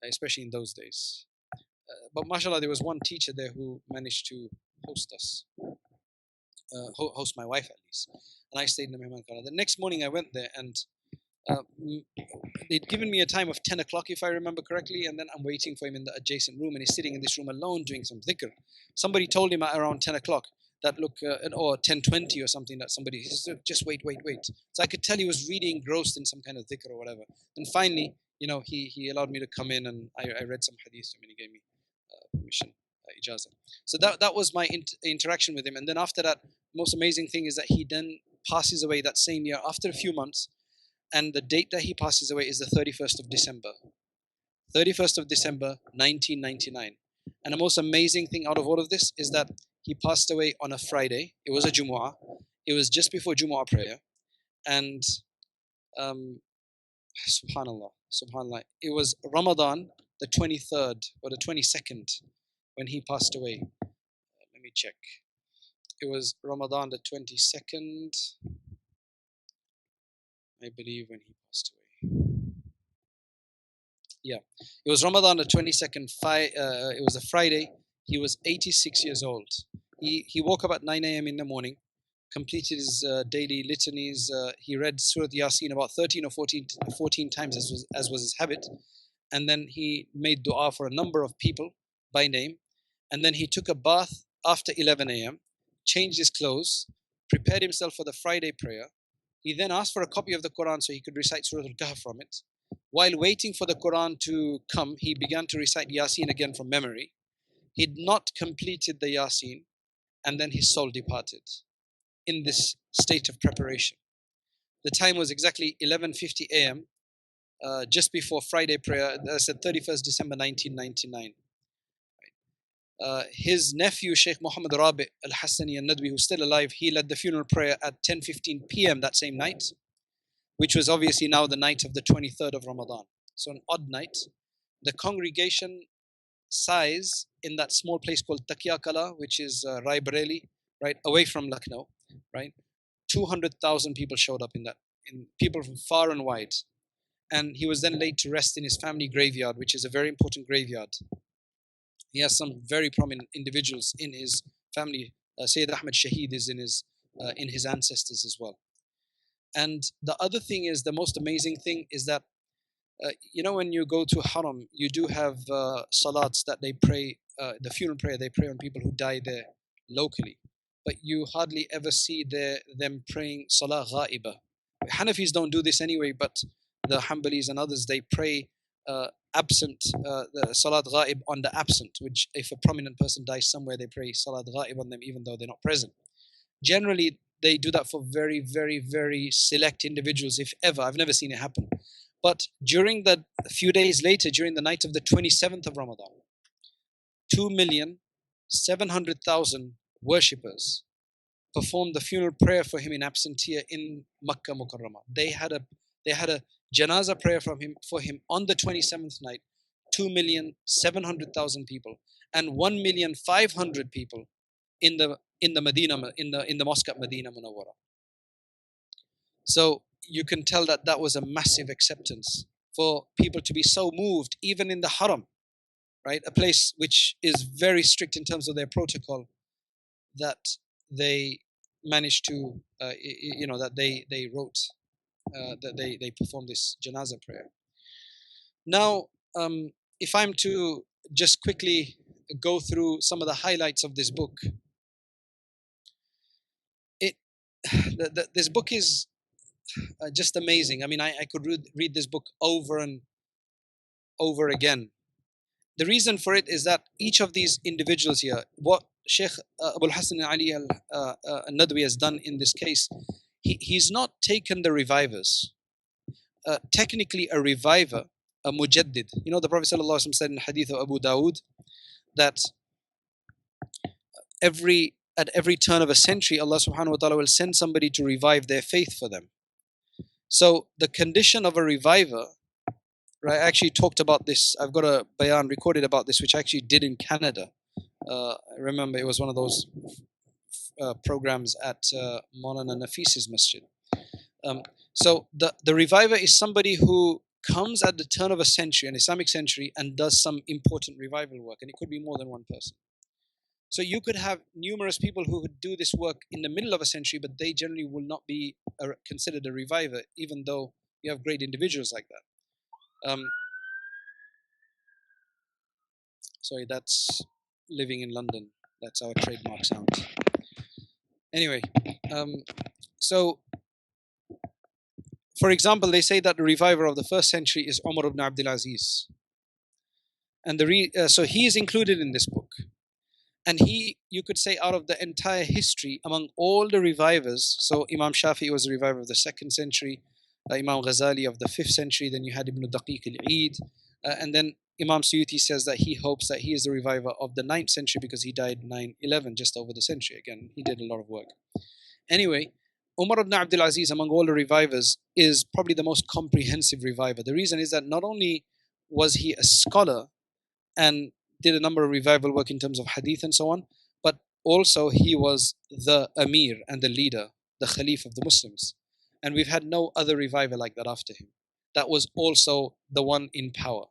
especially in those days. But mashallah, there was one teacher there who managed to host us, host my wife at least, and I stayed in the mehman khana. The next morning I went there, and they'd given me a time of 10 o'clock, if I remember correctly, and then I'm waiting for him in the adjacent room, and he's sitting in this room alone doing some dhikr. Somebody told him at around 10 o'clock that, look, or 10:20 or something, that somebody, he said, just wait. So I could tell he was really engrossed in some kind of dhikr or whatever. And finally, he allowed me to come in, and I read some hadith to him, and he gave me permission, ijazah. So that was my interaction with him. And then after that, most amazing thing is that he then passes away that same year after a few months. And the date that he passes away is the 31st of December. 31st of December, 1999. And the most amazing thing out of all of this is that he passed away on a Friday. It was a Jumu'ah. It was just before Jumu'ah prayer. And subhanallah, it was Ramadan, the 23rd or the 22nd when he passed away. Let me check. It was Ramadan the 22nd, I believe, when he passed away. Yeah, it was Ramadan the 22nd. It was a Friday. He was 86 years old. He woke up at 9 a.m. in the morning, completed his daily litanies. He read Surah Yasin about 13 or 14 times, as was his habit. And then he made dua for a number of people by name. And then he took a bath after 11 a.m., changed his clothes, prepared himself for the Friday prayer. He then asked for a copy of the Quran so he could recite Surah Al-Kahf from it. While waiting for the Quran to come, he began to recite Yasin again from memory. He'd not completed the Yasin, and then his soul departed in this state of preparation. The time was exactly 11:50 a.m., just before Friday prayer. I said 31st December 1999. His nephew, Shaykh Muhammad Rabi al-Hassani al-Nadwi, who's still alive, he led the funeral prayer at 10:15 p.m. that same night, which was obviously now the night of the 23rd of Ramadan. So an odd night. The congregation size in that small place called Takia Kala, which is Rai Bareli, right, away from Lucknow, right? 200,000 people showed up in people from far and wide. And he was then laid to rest in his family graveyard, which is a very important graveyard. He has some very prominent individuals in his family. Sayyid Ahmad Shaheed is in his ancestors as well. And the other thing is, the most amazing thing is that when you go to Haram, you do have salats that they pray, the funeral prayer they pray on people who die there locally. But you hardly ever see them praying salah ghaiba. Hanafis don't do this anyway, but the Hanbalis and others, they pray absent, the salat ghaib on the absent, which if a prominent person dies somewhere, they pray salat ghaib on them even though they're not present. Generally, they do that for very, very, very select individuals, if ever. I've never seen it happen. But during a few days later, during the night of the 27th of Ramadan, 2,700,000 worshippers performed the funeral prayer for him in absentia in Makkah Mukarramah. They had a janazah prayer for him on the 27th night, 2,700,000 people, and 1,500,000 people in the Medina, in the mosque at Medina Munawwara. So you can tell that was a massive acceptance for people to be so moved, even in the Haram, right? A place which is very strict in terms of their protocol, that they managed to, that they wrote, that they performed this janazah prayer. Now, if I'm to just quickly go through some of the highlights of this book, this book is just amazing. I mean, I could read this book over and over again. The reason for it is that each of these individuals here, what Shaykh Abul Hasan Ali al-Nadwi has done in this case, he's not taken the revivers. Technically, a reviver, a mujaddid. You know, the Prophet ﷺ said in hadith of Abu Dawood that at every turn of a century, Allah subhanahu wa ta'ala will send somebody to revive their faith for them. So the condition of a reviver, right? I actually talked about this. I've got a bayan recorded about this, which I actually did in Canada. I remember it was one of those programs at Maulana Nafis's masjid. So the reviver is somebody who comes at the turn of a century, an Islamic century, and does some important revival work, and it could be more than one person. So you could have numerous people who would do this work in the middle of a century, but they generally will not be considered a reviver, even though you have great individuals like that. Sorry, that's living in London. That's our trademark sound. Anyway, so for example, they say that the reviver of the first century is Umar ibn Abdul Aziz, and so he is included in this book. And he, you could say, out of the entire history, among all the revivers, so Imam Shafi'i was a reviver of the 2nd century, Imam Ghazali of the 5th century, then you had Ibn Daqiq al-Eid, and then Imam Suyuti says that he hopes that he is the reviver of the 9th century because he died 911, just over the century. Again, he did a lot of work. Anyway, Umar ibn Abdul Aziz, among all the revivers, is probably the most comprehensive reviver. The reason is that not only was he a scholar and did a number of revival work in terms of hadith and so on, but also he was the Amir and the leader, the Khalif of the Muslims. And we've had no other reviver like that after him. That was also the one in power,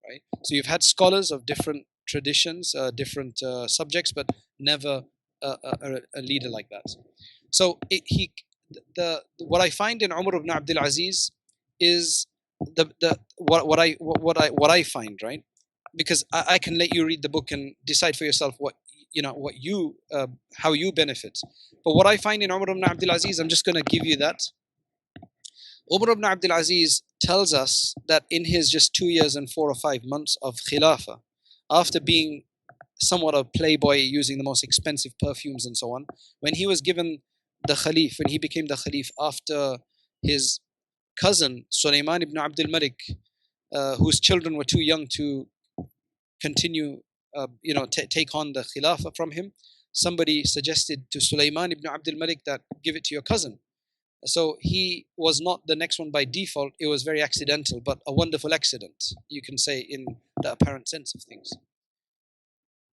right? So you've had scholars of different traditions, different subjects, but never a leader like that. So what I find in Umar ibn Abdul Aziz is what I find, right? Because I can let you read the book and decide for yourself how you benefit. But what I find in Umar ibn Abdul Aziz, I'm just going to give you that. Umar ibn Abdul Aziz tells us that in his just 2 years and 4 or 5 months of Khilafah, after being somewhat of a playboy, using the most expensive perfumes and so on, when he was given the Khalif, when he became the Khalif after his cousin Sulaiman ibn Abdul Malik, whose children were too young to continue, take on the Khilafah from him, somebody suggested to Sulaiman ibn Abdul Malik that give it to your cousin. So he was not the next one by default. It was very accidental, but a wonderful accident, you can say, in the apparent sense of things.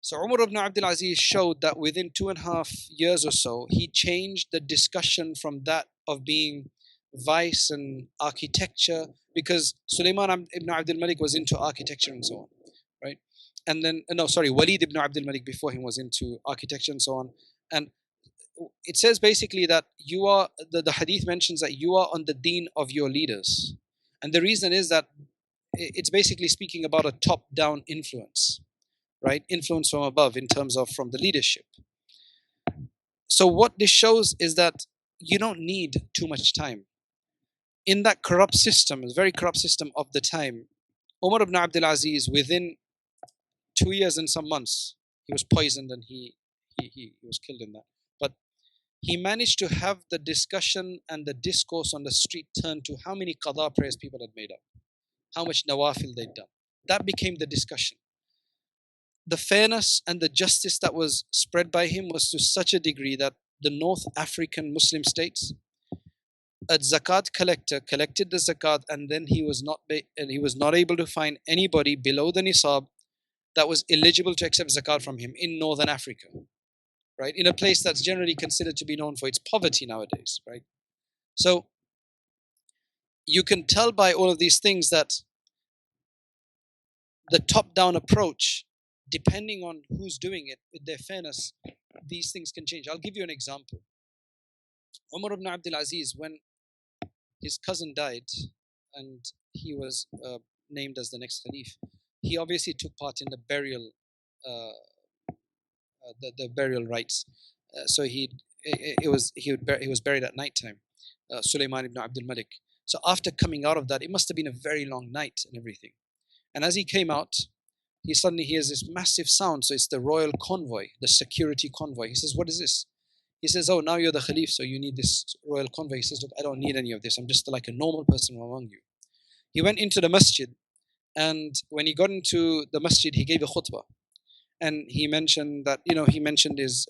So Umar ibn Abdul Aziz showed that within 2.5 years or so, he changed the discussion from that of being vice and architecture, because Sulaiman ibn Abdul Malik was into architecture and so on, right? And then, Walid ibn Abdul Malik before him was into architecture and so on. And it says basically that you are, the hadith mentions that you are on the deen of your leaders. And the reason is that it's basically speaking about a top-down influence, right? Influence from above in terms of from the leadership. So what this shows is that you don't need too much time. In that corrupt system, a very corrupt system of the time, Umar ibn Abdul Aziz, within 2 years and some months, he was poisoned and he was killed in that. But he managed to have the discussion and the discourse on the street turn to how many qada prayers people had made up, how much nawafil they'd done. That became the discussion. The fairness and the justice that was spread by him was to such a degree that the North African Muslim states, a zakat collector collected the zakat, and then he was not able to find anybody below the nisab that was eligible to accept zakat from him in Northern Africa, right? In a place that's generally considered to be known for its poverty nowadays, right? So you can tell by all of these things that the top-down approach, depending on who's doing it, with their fairness, these things can change. I'll give you an example. Umar ibn Abdul Aziz, when his cousin died and he was named as the next Khalif, he obviously took part in the burial, the burial rites. So he was buried at night time, Sulaiman ibn Abdul Malik. So after coming out of that, it must have been a very long night and everything. And as he came out, he suddenly hears this massive sound. So it's the royal convoy, the security convoy. He says, "What is this?" He says, "Oh, now you're the Khalif, so you need this royal convoy." He says, "Look, I don't need any of this. I'm just like a normal person among you." He went into the masjid And when he got into the masjid, he gave a khutbah, and he mentioned that, he mentioned his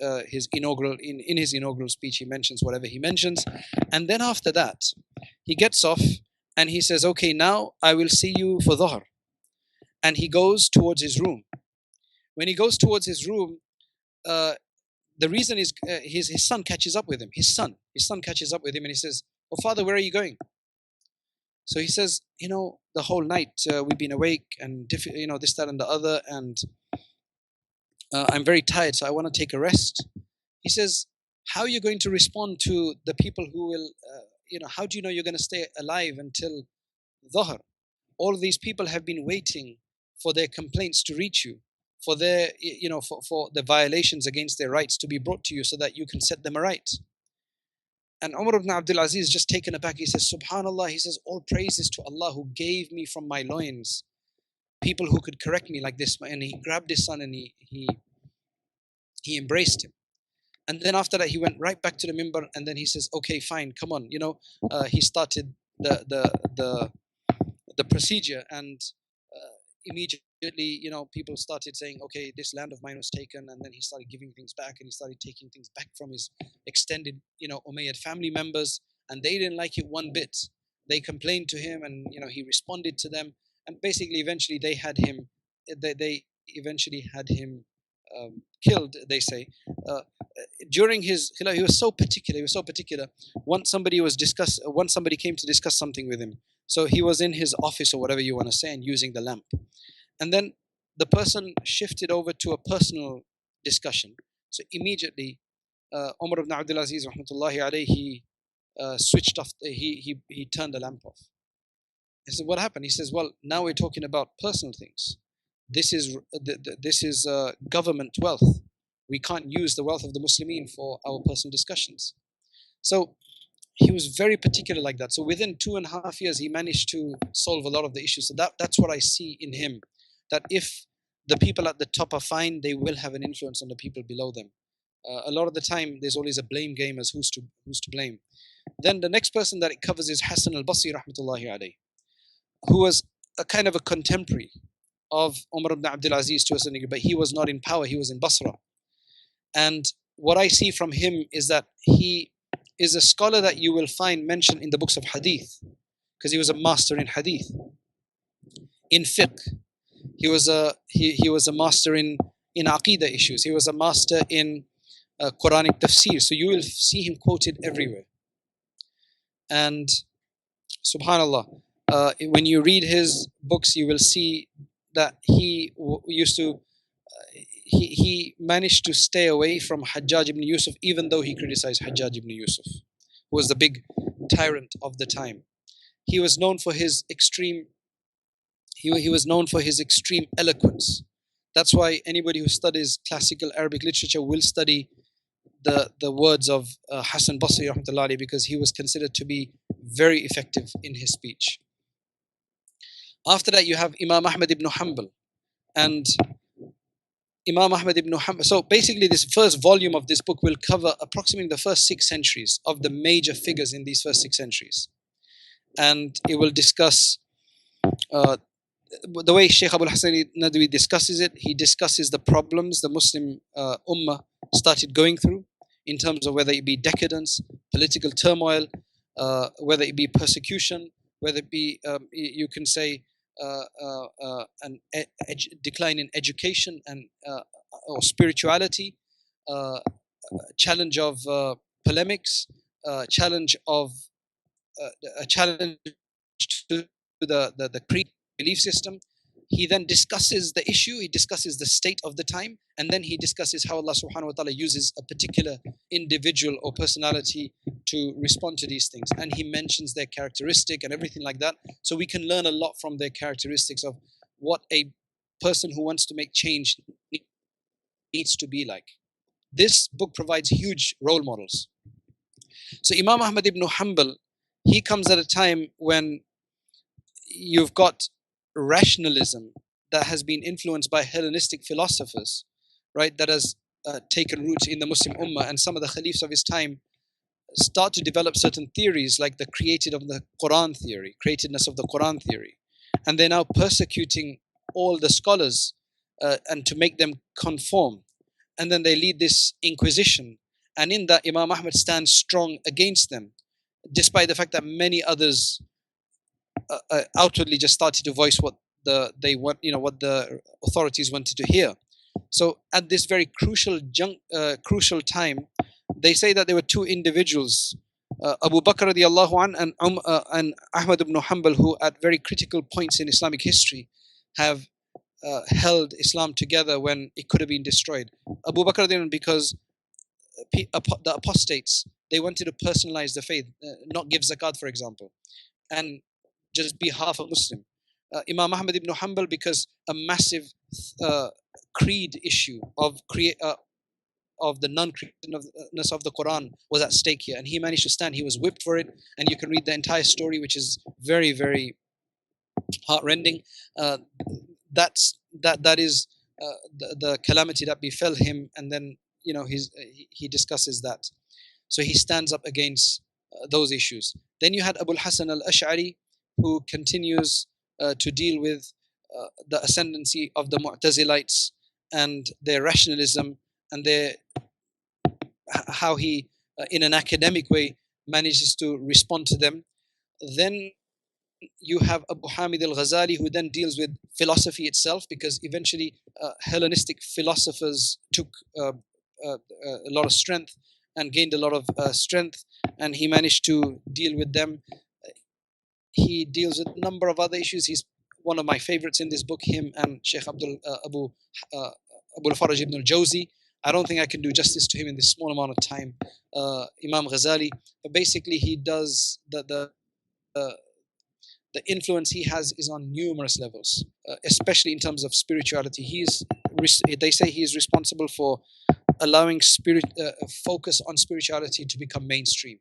inaugural, in his inaugural speech, he mentions whatever he mentions, and then after that he gets off and he says, okay, now I will see you for dhuhr. And he goes towards his room. When he goes towards his room, uh, the reason is, his son catches up with him. His son catches up with him, and he says, oh father, where are you going? So he says, the whole night we've been awake, and this, that, and the other, and I'm very tired, so I want to take a rest. He says, how are you going to respond to the people who will, how do you know you're going to stay alive until Dhuhr? All of these people have been waiting for their complaints to reach you, for their, for the violations against their rights to be brought to you so that you can set them right. And Umar ibn Abdul Aziz, just taken aback, he says, Subhanallah, he says, all praises to Allah who gave me from my loins people who could correct me like this. And he grabbed his son and he embraced him. And then after that, he went right back to the minbar, and then he says, okay, fine, come on. He started the procedure, and immediately, people started saying, okay, this land of mine was taken, and then he started giving things back, and he started taking things back from his extended, Umayyad family members, and they didn't like it one bit. They complained to him, and he responded to them, and basically, eventually, they eventually had him killed. They say. During his khilafah, he was so particular. Once somebody came to discuss something with him. So he was in his office or whatever you want to say, and using the lamp. And then the person shifted over to a personal discussion. So immediately, Umar ibn Abdul Aziz, rahmatullahi alayhi, he switched off. He turned the lamp off. I said, what happened? He says, well, now we're talking about personal things. This is government wealth. We can't use the wealth of the Muslimin for our personal discussions. So he was very particular like that. So within 2.5 years, he managed to solve a lot of the issues. So that's what I see in him. That if the people at the top are fine, they will have an influence on the people below them. A lot of the time, there's always a blame game as who's to blame. Then the next person that it covers is Hasan al-Basri, rahmatullahi alayhi, who was a kind of a contemporary of Umar ibn Abdul Aziz to a certain degree, but he was not in power, he was in Basra. And what I see from him is that he is a scholar that you will find mentioned in the books of hadith, because he was a master in hadith. In fiqh, he was a master in aqidah issues. He was a master in Quranic tafsir. So you will see him quoted everywhere. And subhanallah, when you read his books, you will see that he managed to stay away from Hajjaj ibn Yusuf, even though he criticized Hajjaj ibn Yusuf, who was the big tyrant of the time. He was known for his extreme eloquence. That's why anybody who studies classical Arabic literature will study the words of Hasan Basri rahmatullahi, because he was considered to be very effective in his speech. After that, you have Imam Ahmad ibn Hanbal. And Imam Ahmad ibn Hanbal. So basically, this first volume of this book will cover approximately the first 6 centuries of the major figures in these first 6 centuries. And it will discuss the way Shaykh Abul Hasan Ali discusses it. He discusses the problems the Muslim Ummah started going through in terms of whether it be decadence, political turmoil, whether it be persecution, whether it be, you can say, an decline in education and or spirituality, challenge of polemics, challenge to the creed belief system. He then discusses the issue, he discusses the state of the time, and then he discusses how Allah subhanahu wa ta'ala uses a particular individual or personality to respond to these things. And he mentions their characteristic and everything like that. So we can learn a lot from their characteristics of what a person who wants to make change needs to be like. This book provides huge role models. So Imam Ahmad ibn Hanbal, he comes at a time when you've got rationalism that has been influenced by Hellenistic philosophers, right? That has taken root in the Muslim Ummah, and some of the Khalifs of his time start to develop certain theories like the createdness of the Quran theory, and they're now persecuting all the scholars and to make them conform. And then they lead this inquisition, and in that Imam Ahmad stands strong against them, despite the fact that many others outwardly just started to voice what they want, what the authorities wanted to hear. So at this very crucial time, they say that there were two individuals, Abu Bakr radiallahu an and Ahmad ibn Hanbal, who at very critical points in Islamic history have held Islam together when it could have been destroyed. Abu Bakr radiallahu anh, because the apostates, they wanted to personalize the faith, not give zakat, for example, and just be half a Muslim. Imam Ahmad ibn Hanbal, because a massive creed issue of the non-Christianness of the Quran was at stake here, and he managed to stand. He was whipped for it, and you can read the entire story, which is very, very heartrending. That is the calamity that befell him, and then he discusses that. So he stands up against those issues. Then you had Abul Hasan al-Ash'ari, who continues to deal with the ascendancy of the Mu'tazilites and their rationalism, and how he, in an academic way, manages to respond to them. Then you have Abu Hamid al-Ghazali, who then deals with philosophy itself, because eventually Hellenistic philosophers took a lot of strength and gained a lot of strength, and he managed to deal with them. He deals with a number of other issues. He's one of my favorites in this book, him and Shaykh Abu al-Faraj ibn al-Jawzi. I don't think I can do justice to him in this small amount of time. Imam Ghazali, but basically he does the influence he has is on numerous levels, especially in terms of spirituality. They say he is responsible for allowing focus on spirituality to become mainstream.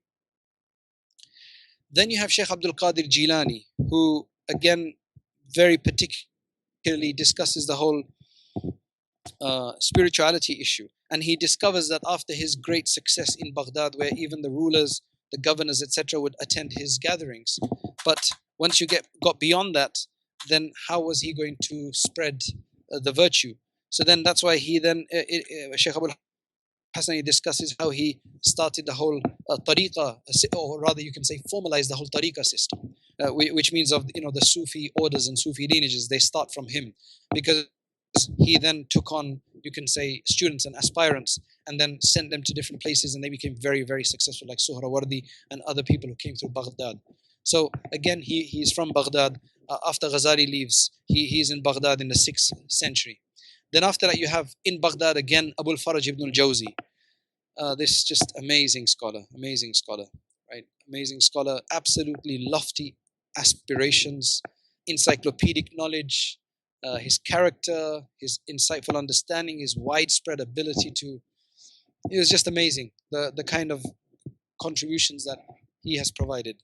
Then you have Shaykh Abdul Qadir Jilani, who again very particularly discusses the whole spirituality issue. And he discovers that after his great success in Baghdad, where even the rulers, the governors, etc., would attend his gatherings, but once you got beyond that, then how was he going to spread the virtue? So then that's why he then Shaykh Abul Hasan discusses how he started the whole tariqah, or rather you can say formalized the whole tariqah system, which means of the Sufi orders and Sufi lineages. They start from him, because he then took on, you can say, students and aspirants, and then sent them to different places, and they became very, very successful, like Suhrawardi and other people who came through Baghdad. So again, he's from Baghdad. After Ghazali leaves, he's in Baghdad in the 6th century. Then after that, you have in Baghdad again Abul Faraj ibn al-Jawzi. This just amazing scholar, right? Amazing scholar, absolutely lofty aspirations, encyclopedic knowledge, his character, his insightful understanding, his widespread ability to. It was just amazing, the kind of contributions that he has provided.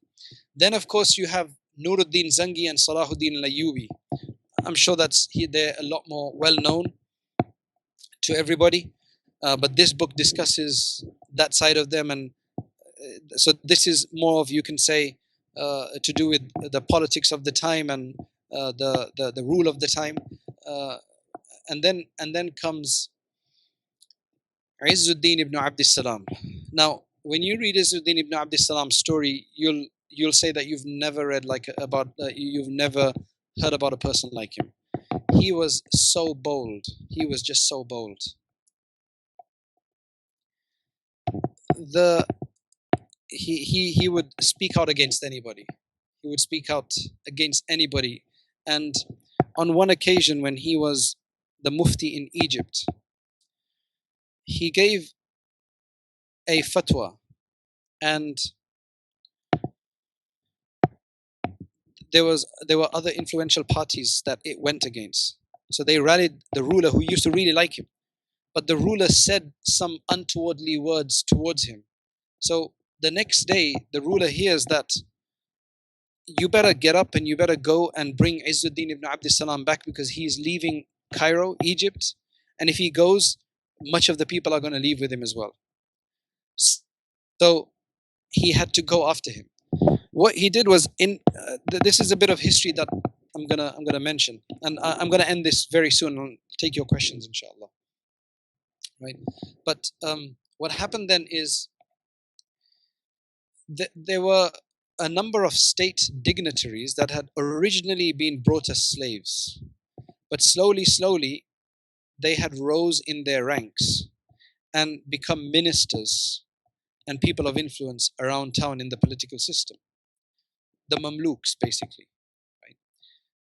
Then, of course, you have Nuruddin Zangi and Salahuddin al-Ayyubi. I'm sure they're a lot more well known to everybody, but this book discusses that side of them, and so this is more of, you can say, to do with the politics of the time and the rule of the time, and then comes Izzuddin ibn Abd salam. Now, when you read Izzuddin ibn Abd salam's story, you'll say that you've never read you've never heard about a person like him. He was so bold. He was just so bold. He would speak out against anybody. He would speak out against anybody. And on one occasion, when he was the Mufti in Egypt, he gave a fatwa, and there were other influential parties that it went against. So they rallied the ruler, who used to really like him, but the ruler said some untowardly words towards him. So the next day, the ruler hears that you better get up and you better go and bring Izzuddin ibn Abd salam back, because he's leaving Cairo, Egypt, and if he goes, much of the people are going to leave with him as well. So he had to go after him. What he did was, this is a bit of history that I'm gonna mention, and I'm gonna end this very soon. I'll take your questions, inshallah. Right, but what happened then is there were a number of state dignitaries that had originally been brought as slaves, but slowly they had rose in their ranks and become ministers and people of influence around town in the political system. The Mamluks, basically. Right?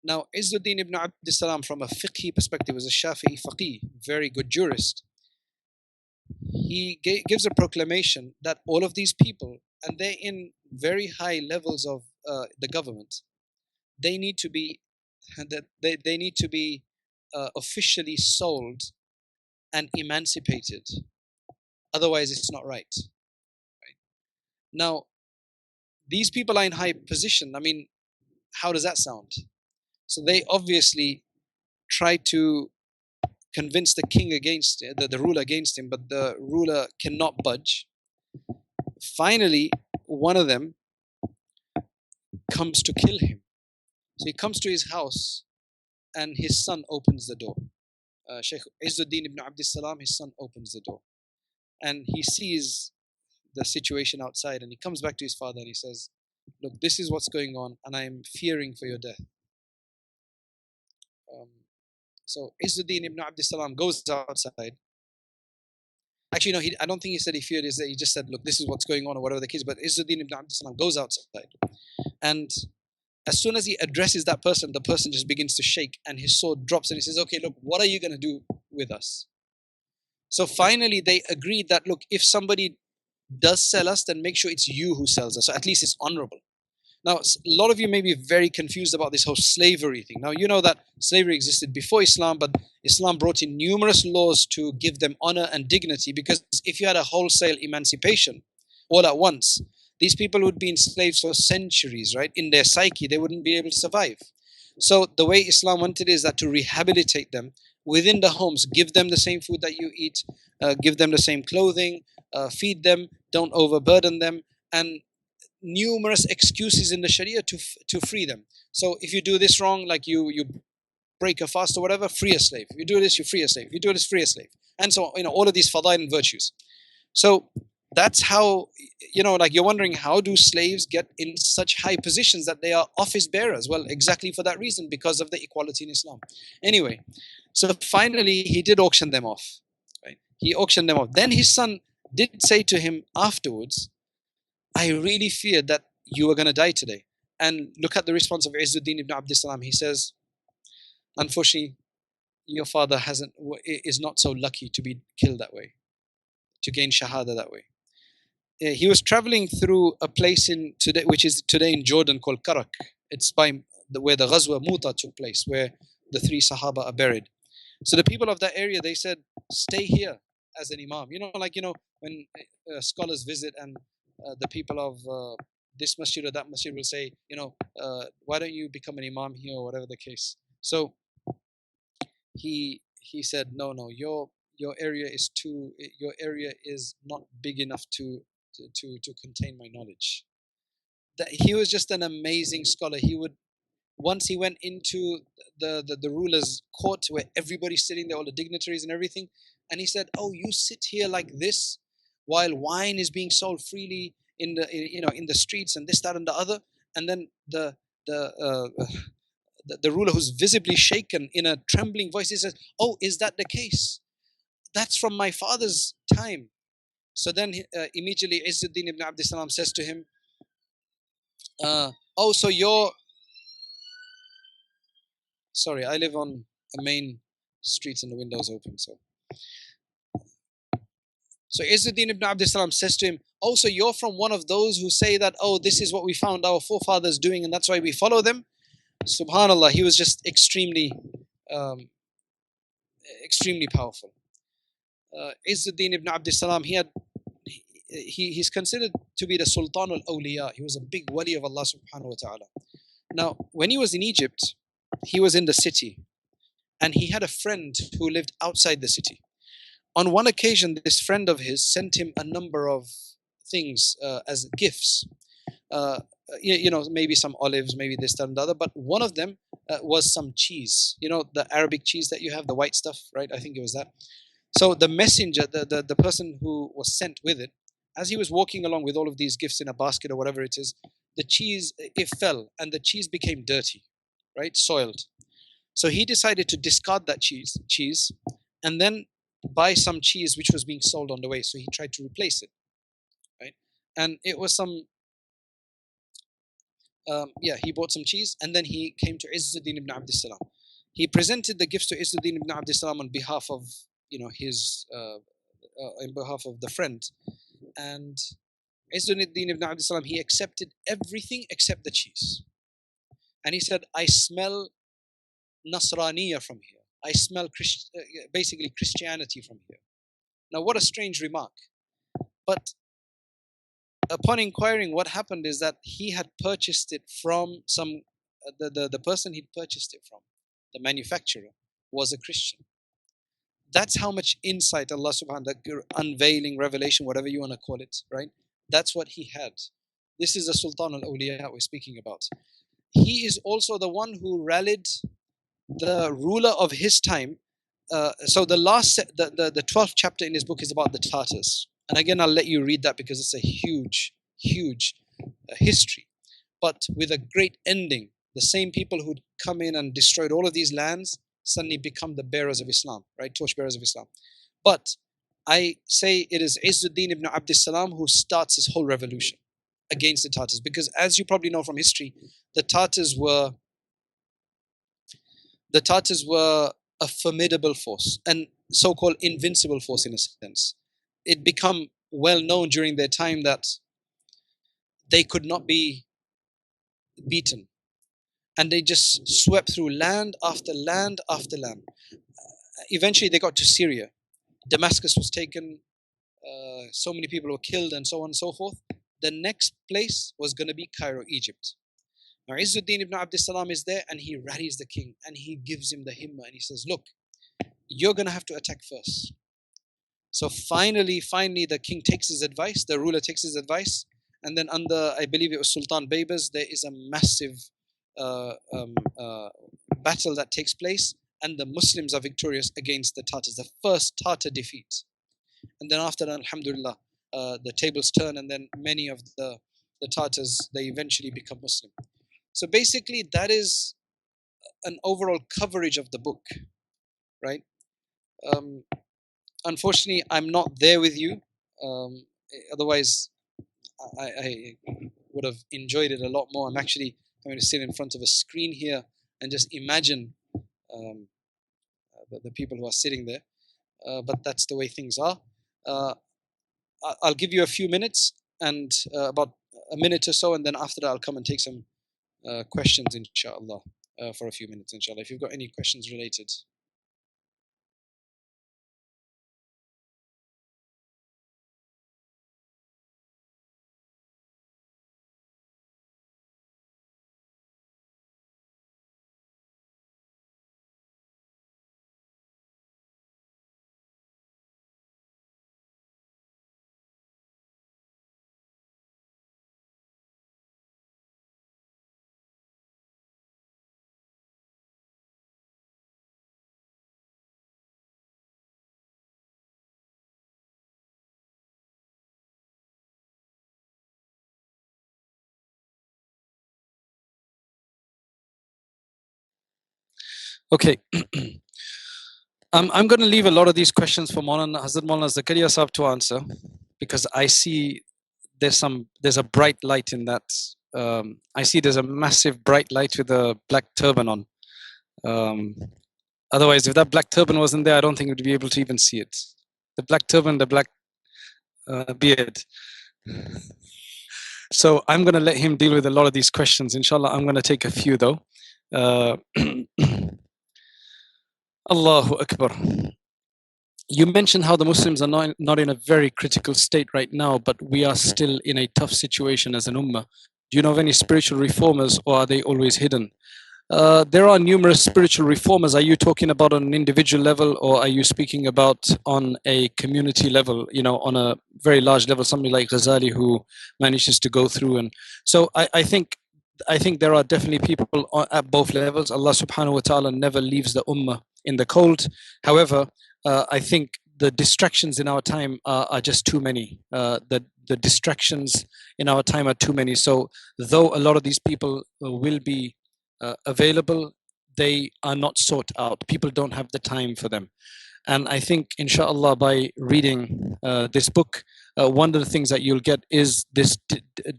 Now, Izzuddin ibn Abd salam, from a fiqhi perspective, was a Shafi'i faqih, very good jurist. He gives a proclamation that all of these people, and they're in very high levels of the government, they need to be that they need to be officially sold and emancipated. Otherwise, it's not right. Right? Now, these people are in high position. I mean, how does that sound? So they obviously try to convince the king against the ruler against him, but the ruler cannot budge. Finally, one of them comes to kill him. So he comes to his house, and his son opens the door. Shaykh Izzuddin ibn Abd salam, his son opens the door, and he sees the situation outside, and he comes back to his father and he says, "Look, this is what's going on, and I am fearing for your death." So Izzuddin ibn Abd salam goes outside. Actually, no, I don't think he said he feared. He just said, "Look, this is what's going on," or whatever the case. But Izzuddin ibn Abd salam goes outside, and as soon as he addresses that person, the person just begins to shake, and his sword drops, and he says, "Okay, look, what are you going to do with us?" So finally, they agreed that, look, if somebody does sell us, then make sure it's you who sells us. So at least it's honorable. Now, a lot of you may be very confused about this whole slavery thing. Now, you know that slavery existed before Islam, but Islam brought in numerous laws to give them honor and dignity, because if you had a wholesale emancipation all at once, these people would be enslaved for centuries, right? In their psyche, they wouldn't be able to survive. So the way Islam wanted is that to rehabilitate them within the homes, give them the same food that you eat, give them the same clothing, feed them, don't overburden them, and numerous excuses in the Sharia to free them. So if you do this wrong, like you break a fast or whatever, free a slave. If you do this, you free a slave. If you do this, free a slave, and so all of these fadail and virtues. So that's how, like, you're wondering, how do slaves get in such high positions that they are office bearers? Well, exactly for that reason, because of the equality in Islam. Anyway, so finally he did auction them off. Right? He auctioned them off. Then his son did say to him afterwards, "I really feared that you were going to die today." And look at the response of Izzuddin ibn Abd salam. He says, "Unfortunately, your father is not so lucky to be killed that way, to gain shahada that way." He was traveling through a place which is today in Jordan, called Karak. It's by where the Ghazwa Muta took place, where the 3 Sahaba are buried. So the people of that area, they said, "Stay here as an imam." When scholars visit, and the people of this masjid or that masjid will say, "Why don't you become an imam here," or whatever the case. So he said, "No, your area is not big enough to contain my knowledge." That he was just an amazing scholar. Once he went into the ruler's court, where everybody's sitting there, all the dignitaries and everything, and he said, "Oh, you sit here like this while wine is being sold freely in the streets, and this, that, and the other." And then the ruler, who's visibly shaken, in a trembling voice, he says, "Oh, is that the case? That's from my father's time." So then immediately Izzuddin ibn Abd salam says to him, "Oh, so you're..." Sorry, I live on a main street and the window's open. So Izzuddin ibn Abd salam says to him, "Oh, so you're from one of those who say that, oh, this is what we found our forefathers doing, and that's why we follow them?" Subhanallah, he was just um, extremely powerful. Izzuddin ibn Abd salam, he's considered to be the Sultan al-Awliya. He was a big wali of Allah subhanahu wa ta'ala. Now, when he was in Egypt, he was in the city, and he had a friend who lived outside the city. On one occasion, this friend of his sent him a number of things as gifts. Maybe some olives, maybe this, that, and the other. But one of them was some cheese. You know, the Arabic cheese that you have, the white stuff, right? I think it was that. So the messenger, the person who was sent with it, as he was walking along with all of these gifts in a basket or whatever it is, the cheese, it fell and the cheese became dirty, right? Soiled. So he decided to discard that cheese, and then buy some cheese which was being sold on the way. So he tried to replace it, right? And it was some, he bought some cheese, and then he came to Izzuddin ibn Abd salam. He presented the gifts to Izzuddin ibn Abd salam on behalf of, his, in behalf of the friend. And Izzuddin ibn Abd salam, he accepted everything except the cheese. And he said, I smell Nasraniya from here. I smell basically Christianity from here. Now, what a strange remark. But upon inquiring, what happened is that he had purchased it from some, the person he'd purchased it from, the manufacturer, was a Christian. That's how much insight Allah subhanahu wa ta'ala, unveiling, revelation, whatever you want to call it, right? That's what he had. This is the Sultan al-Awliya we're speaking about. He is also the one who rallied the ruler of his time. So the 12th chapter in his book is about the Tartars. And again, I'll let you read that because it's a huge, huge history. But with a great ending, the same people who'd come in and destroyed all of these lands suddenly become the bearers of Islam, right? Torchbearers of Islam. But I say it is Izzuddin ibn Abd salam who starts his whole revolution against the Tartars. Because as you probably know from history, the Tartars were a formidable force, and so-called invincible force in a sense. It became well known during their time that they could not be beaten. And they just swept through land after land after land. Eventually they got to Syria. Damascus was taken, so many people were killed, and so on and so forth. The next place was going to be Cairo, Egypt. Now Izzuddin ibn Abd salam is there, and he rallies the king and he gives him the himmah, and he says, look, you're going to have to attack first. So finally the king takes his advice, the ruler takes his advice, and then under, I believe it was Sultan Baybars, there is a massive battle that takes place, and the Muslims are victorious against the Tartars, the first Tartar defeat. And then after that, alhamdulillah, the tables turn, and then many of the Tartars, they eventually become Muslim. So basically, that is an overall coverage of the book, right? Unfortunately, I'm not there with you. Otherwise, I would have enjoyed it a lot more. I'm actually going to sit in front of a screen here and just imagine the people who are sitting there. But that's the way things are. I'll give you a few minutes, and about a minute or so, and then after that I'll come and take some questions, inshallah, for a few minutes, inshallah, if you've got any questions related. Okay. I'm going to leave a lot of these questions for Maulana Hazrat Maulana Zakaria Sahab to answer, because I see there's a bright light in that. I see there's a massive bright light with a black turban on. Otherwise, if that black turban wasn't there, I don't think we'd be able to even see it. The black turban, the black beard. So I'm going to let him deal with a lot of these questions. Inshallah, I'm going to take a few though. Allahu Akbar. You mentioned how the Muslims are not in a very critical state right now, but we are still in a tough situation as an ummah. Do you know of any spiritual reformers, or are they always hidden? There are numerous spiritual reformers. Are you talking about on an individual level, or are you speaking about on a community level, on a very large level, somebody like Ghazali who manages to go through? And so I think I think there are definitely people at both levels. Allah subhanahu wa ta'ala never leaves the ummah in the cold. However, I think the distractions in our time are just too many. The distractions in our time are too many. So though a lot of these people will be available, they are not sought out. People don't have the time for them. And I think, inshallah, by reading this book, one of the things that you'll get is this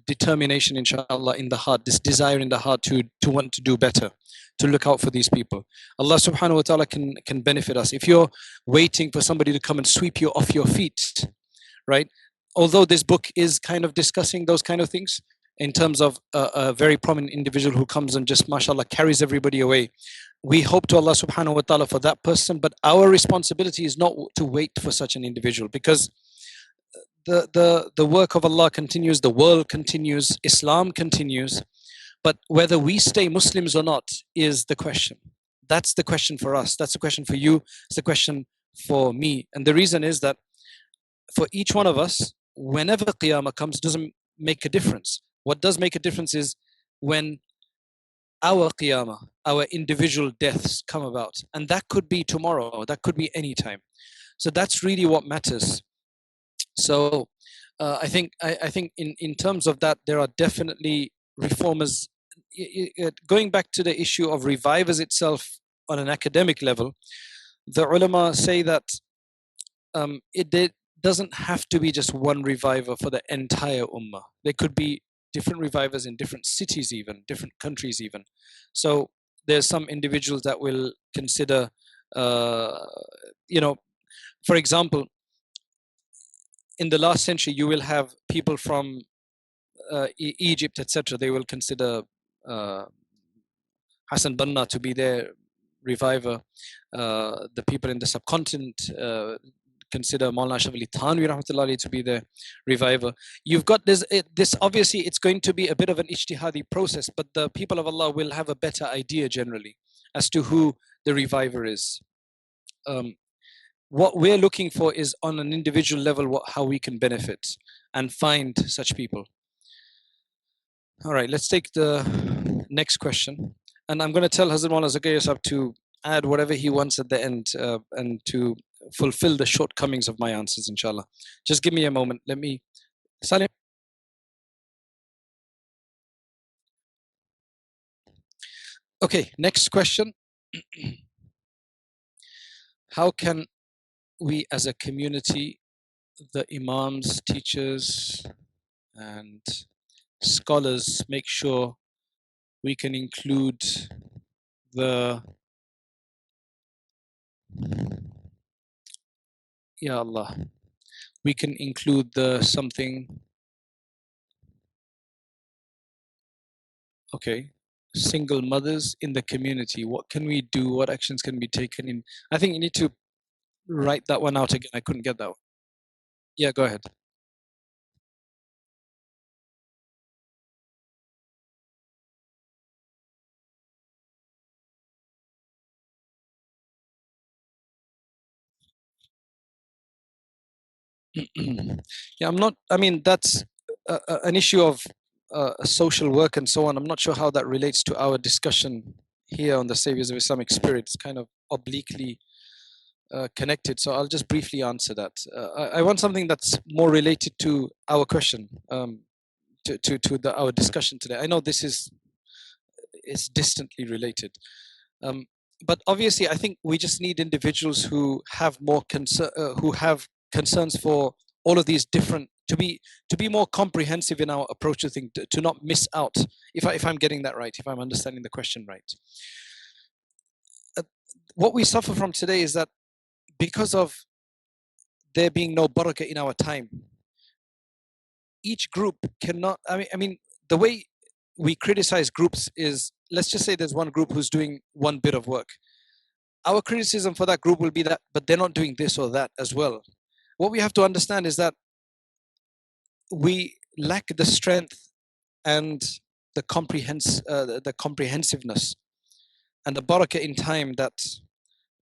determination, inshallah, in the heart, this desire in the heart to want to do better, to look out for these people. Allah subhanahu wa ta'ala can benefit us. If you're waiting for somebody to come and sweep you off your feet, right? Although this book is kind of discussing those kind of things in terms of a very prominent individual who comes and just, mashallah, carries everybody away. We hope to Allah subhanahu wa ta'ala for that person, but our responsibility is not to wait for such an individual, because the work of Allah continues, the world continues, Islam continues, but whether we stay Muslims or not is the question. That's the question for us. That's the question for you. It's the question for me. And the reason is that for each one of us, whenever Qiyamah comes, doesn't make a difference. What does make a difference is when our Qiyamah, our individual deaths come about. And that could be tomorrow, that could be any time. So that's really what matters. So I think in terms of that, there are definitely reformers. Going back to the issue of revivers itself on an academic level, the ulama say that it doesn't have to be just one reviver for the entire ummah. There could be different revivers in different cities, even different countries even. So there's some individuals that will consider, for example, in the last century, you will have people from Egypt, etc. They will consider Hassan Banna to be their reviver. The people in the subcontinent consider Maulana Shah Wali Thanwi rahmatullahi to be the reviver. You've got this obviously it's going to be a bit of an ijtihadi process, but the people of Allah will have a better idea generally as to who the reviver is. What we're looking for is on an individual level how we can benefit and find such people. All right, let's take the next question. And I'm going to tell Hazrat Maulana Zakariya Sahab to add whatever he wants at the end and to fulfill the shortcomings of my answers, inshallah. Just give me a moment. Let me... Salim. Okay, next question. How can we as a community, the imams, teachers, and scholars make sure we can include the... Ya Allah, we can include the something... Okay, single mothers in the community. What can we do? What actions can be taken in... I think you need to write that one out again. I couldn't get that one. Yeah, go ahead. Yeah, that's an issue of social work and so on. I'm not sure how that relates to our discussion here on the Saviours of Islamic Spirit. It's kind of obliquely connected. So I'll just briefly answer that. I want something that's more related to our question, to our discussion today. I know this is distantly related. But obviously, I think we just need individuals who have more who have concerns for all of these different, to be more comprehensive in our approach to things, to not miss out. If I'm getting that right, if I'm understanding the question right, what we suffer from today is that because of there being no barakah in our time, each group cannot. I mean, the way we criticize groups is, let's just say there's one group who's doing one bit of work. Our criticism for that group will be that, but they're not doing this or that as well. What we have to understand is that we lack the strength and the comprehensiveness and the barakah in time that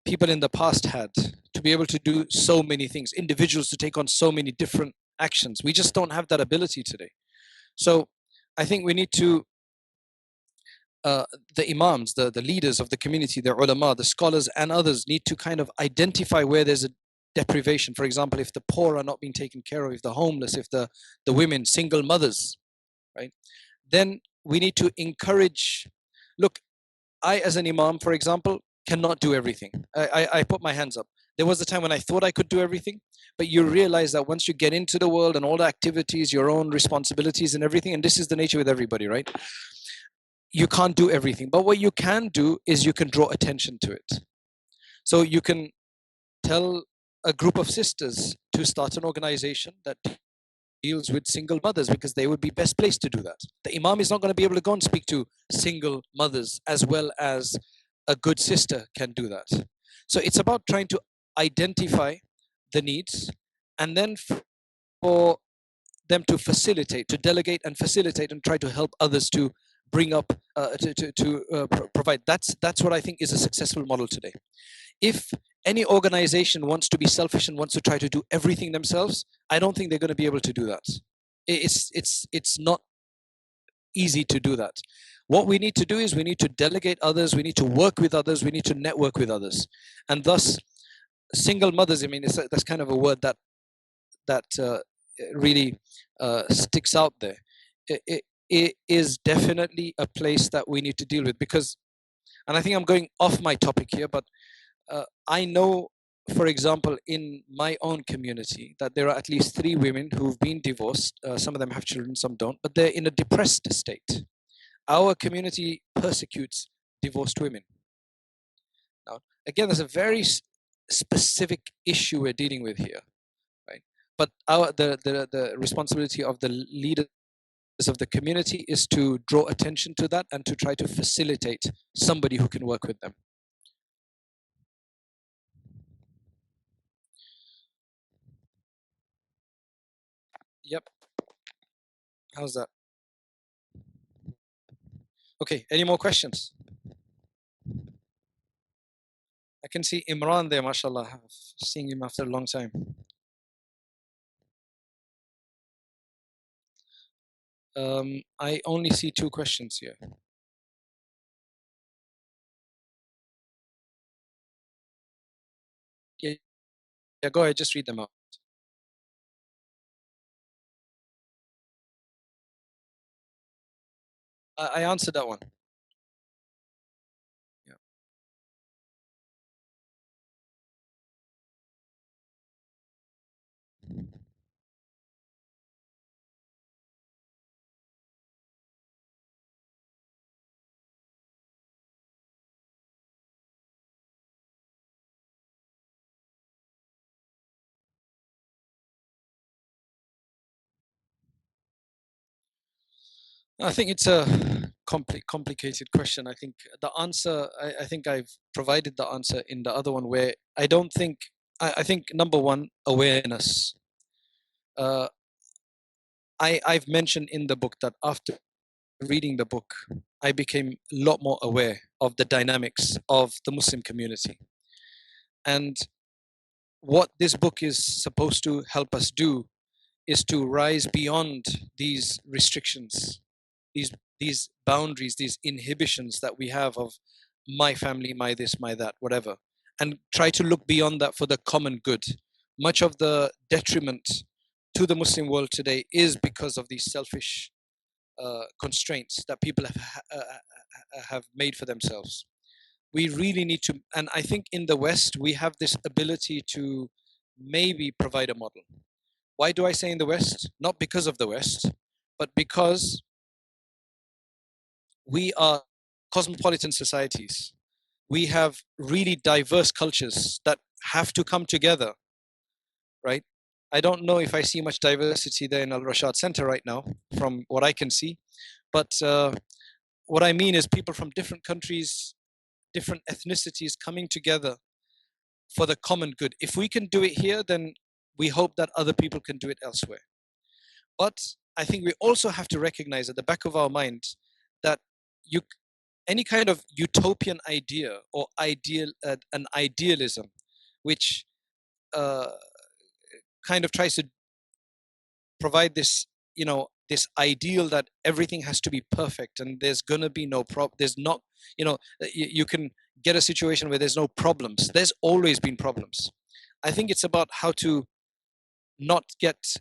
people in the past had to be able to do so many things, individuals to take on so many different actions. We just don't have that ability today. So I think we need to uh, the imams, the leaders of the community, the ulama, the scholars, and others need to kind of identify where there's a deprivation. For example, if the poor are not being taken care of, if the homeless, if the women, single mothers, right? Then we need to encourage. Look, I, as an imam, for example, cannot do everything. I put my hands up. There was a time when I thought I could do everything, but you realize that once you get into the world and all the activities, your own responsibilities and everything, and this is the nature with everybody, right? You can't do everything. But what you can do is you can draw attention to it. So you can tell a group of sisters to start an organization that deals with single mothers, because they would be best placed to do that. The imam is not going to be able to go and speak to single mothers as well as a good sister can do that. So it's about trying to identify the needs, and then for them to facilitate, to delegate and facilitate, and try to help others to bring up, provide. That's what I think is a successful model today. If any organization wants to be selfish and wants to try to do everything themselves, I don't think they're going to be able to do that. It's not easy to do that. What we need to do is we need to delegate others, we need to work with others, we need to network with others. And thus, single mothers, I mean, that's kind of a word that really sticks out there. It is definitely a place that we need to deal with, because, and I think I'm going off my topic here, but I know, for example, in my own community, that there are at least 3 women who've been divorced. Some of them have children, some don't, but they're in a depressed state. Our community persecutes divorced women. Now, again, there's a very specific issue we're dealing with here, right? But the responsibility of the leaders of the community is to draw attention to that and to try to facilitate somebody who can work with them. Yep. How's that? Okay, any more questions? I can see Imran there, mashallah. I've seen him after a long time. I only see 2 questions here. Yeah, yeah, go ahead, just read them out. I answered that one. Yeah. I think it's a complicated question. I think the answer, I think I've provided the answer in the other one, where I don't think, I think number one, awareness. I've mentioned in the book that after reading the book, I became a lot more aware of the dynamics of the Muslim community. And what this book is supposed to help us do is to rise beyond these restrictions, these boundaries, these inhibitions that we have of my family, my this, my that, whatever, and try to look beyond that for the common good. Much of the detriment to the Muslim world today is because of these selfish constraints that people have made for themselves. We really need to, and I think in the West we have this ability to maybe provide a model. Why do I say in the West? Not because of the West, but because we are cosmopolitan societies. We have really diverse cultures that have to come together, right? I don't know if I see much diversity there in Al-Rashaad Center right now, from what I can see. But what I mean is people from different countries, different ethnicities coming together for the common good. If we can do it here, then we hope that other people can do it elsewhere. But I think we also have to recognize at the back of our mind that you, any kind of utopian idea or an idealism, which uh, kind of tries to provide this, this ideal that everything has to be perfect and there's going to be no there's not, you can get a situation where there's no problems. There's always been problems. I think it's about how to not get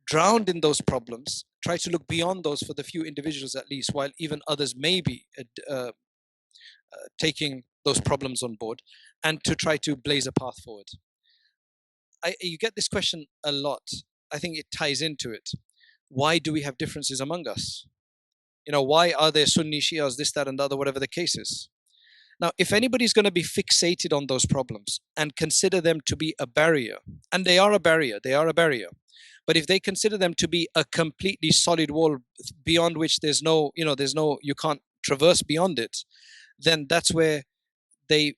drowned in those problems, try to look beyond those for the few individuals at least, while even others may be taking those problems on board, and to try to blaze a path forward. You get this question a lot. I think it ties into it. Why do we have differences among us? Why are there Sunni, Shias, this, that, and the other, whatever the case is? Now, if anybody's going to be fixated on those problems and consider them to be a barrier, and they are a barrier, but if they consider them to be a completely solid wall beyond which there's no, you can't traverse beyond it, then that's where they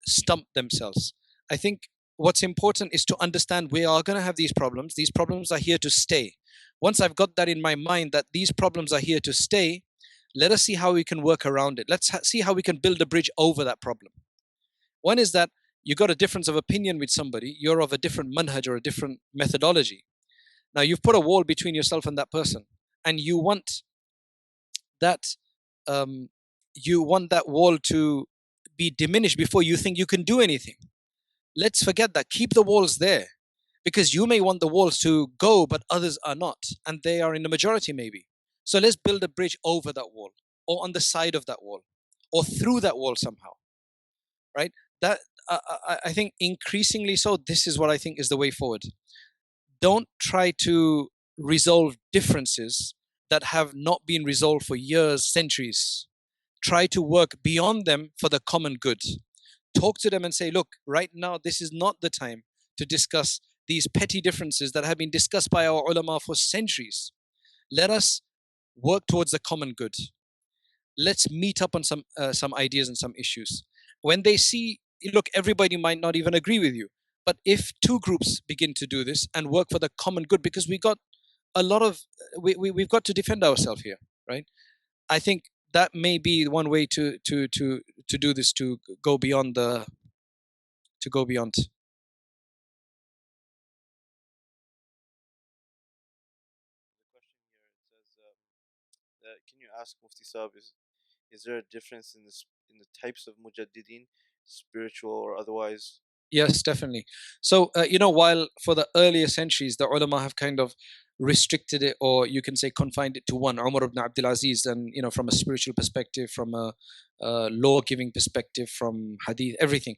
stump themselves. I think what's important is to understand we are going to have these problems. These problems are here to stay. Once I've got that in my mind, that these problems are here to stay, let us see how we can work around it. Let's see how we can build a bridge over that problem. One is that you got a difference of opinion with somebody, you're of a different manhaj or a different methodology. Now you've put a wall between yourself and that person, and you want that wall to be diminished before you think you can do anything. Let's forget that. Keep the walls there, because you may want the walls to go, but others are not, and they are in the majority maybe. So let's build a bridge over that wall, or on the side of that wall, or through that wall somehow, right? That I think increasingly so. This is what I think is the way forward. Don't try to resolve differences that have not been resolved for years, centuries. Try to work beyond them for the common good. Talk to them and say, look, right now, this is not the time to discuss these petty differences that have been discussed by our ulama for centuries. Let us work towards the common good. Let's meet up on some ideas and some issues. When they see, look, everybody might not even agree with you, but if two groups begin to do this and work for the common good, because we got a lot of, we've got to defend ourselves here, right? I think that may be one way to do this, to go beyond. The question here, it says, can you ask Mufti Saab, is there a difference in the types of mujaddideen, spiritual or otherwise? Yes, definitely. So, while for the earlier centuries, the ulama have kind of restricted it, or you can say confined it to one, Umar ibn Abdul Aziz, and, from a spiritual perspective, from a law-giving perspective, from hadith, everything.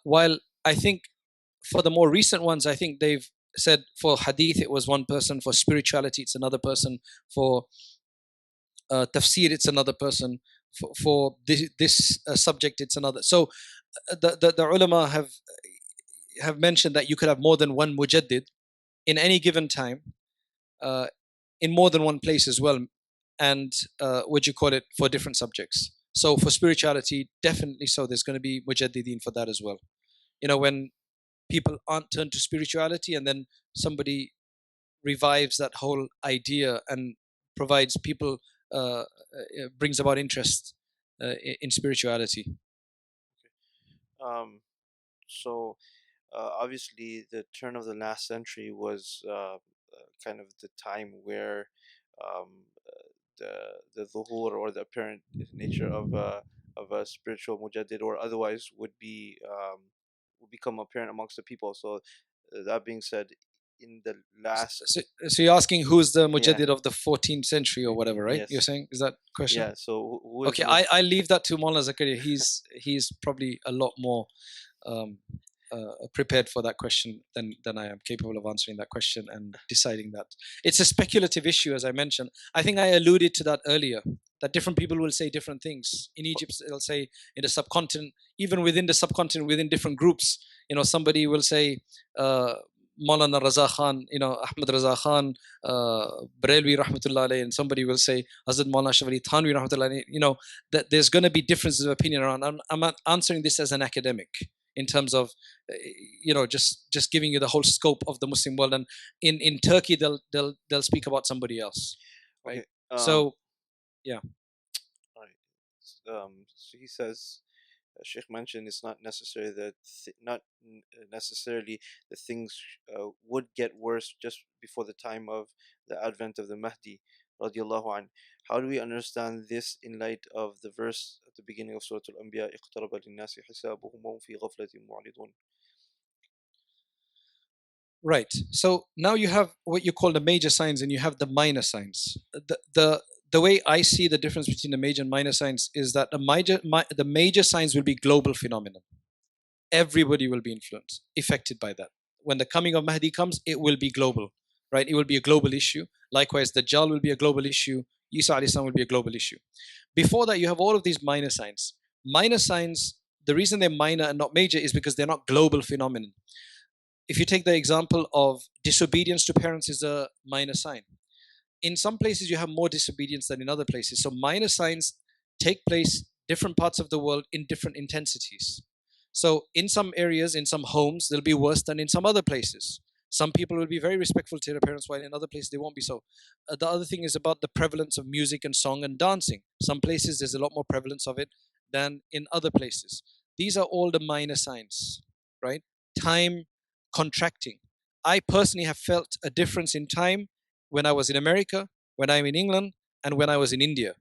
While I think for the more recent ones, I think they've said for hadith, it was one person, for spirituality, it's another person, for tafsir, it's another person, for this subject, it's another. So the ulama have mentioned that you could have more than one mujaddid in any given time, uh, in more than one place as well, and for different subjects. So for spirituality, definitely so. There's going to be mujaddideen for that as well. When people aren't turned to spirituality, and then somebody revives that whole idea and provides people, brings about interest in spirituality. Okay. So obviously, the turn of the last century was kind of the time where um, the dhuhur, or the apparent nature of a spiritual mujaddid or otherwise would become apparent amongst the people. So that being said, in the last, So you're asking who's the mujaddid of the 14th century or whatever, right? Yes. You're saying, is that question? Yeah. So who is Okay, I leave that to Maulana Zakaria. He's probably a lot more prepared for that question than I am, capable of answering that question and deciding that. It's a speculative issue, as I mentioned. I think I alluded to that earlier, that different people will say different things. In Egypt, they'll say in the subcontinent, even within the subcontinent, within different groups, somebody will say, Maulana Raza Khan, Ahmad Raza Khan, Barelwi Rahmatullah alayhi, and somebody will say Hazrat Maulana Shavali Thanwi Rahmatullah alayhi, that there's going to be differences of opinion around. I'm answering this as an academic in terms of, just giving you the whole scope of the Muslim world. And in Turkey, they'll speak about somebody else, right? Okay. So, yeah. All right. So he says, Sheikh mentioned it's not necessarily that necessarily the things would get worse just before the time of the advent of the Mahdi radiallahu an. How do we understand this in light of the verse at the beginning of Surah Al-Anbiya, اقترب للناس حسابهم وهم في غفلة معرضون? Right. So now you have what you call the major signs and you have the minor signs. The way I see the difference between the major and minor signs is that the major signs will be global phenomenon. Everybody will be influenced, affected by that. When the coming of Mahdi comes, it will be global, right? It will be a global issue. Likewise, the Dajjal will be a global issue. Isa alayhi salam will be a global issue. Before that, you have all of these minor signs. Minor signs, the reason they're minor and not major is because they're not global phenomenon. If you take the example of disobedience to parents is a minor sign. In some places you have more disobedience than in other places. So minor signs take place different parts of the world in different intensities. So in some areas, in some homes, they'll be worse than in some other places. Some people will be very respectful to their parents, while in other places they won't be so. The other thing is about the prevalence of music and song and dancing. Some places there's a lot more prevalence of it than in other places. These are all the minor signs, right? Time contracting. I personally have felt a difference in time when I was in America, when I'm in England, and when I was in India.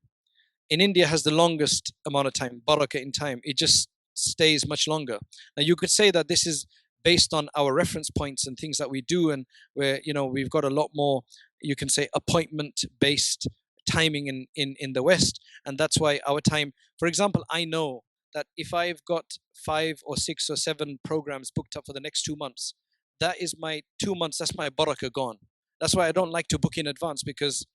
In India has the longest amount of time, barakah in time. It just stays much longer. Now you could say that this is based on our reference points and things that we do, and where we've got a lot more, you can say, appointment based timing in the West, and that's why our time. For example, I know that if I've got 5 or 6 or 7 programs booked up for the next 2 months, that is my 2 months. That's my barakah gone. That's why I don't like to book in advance, because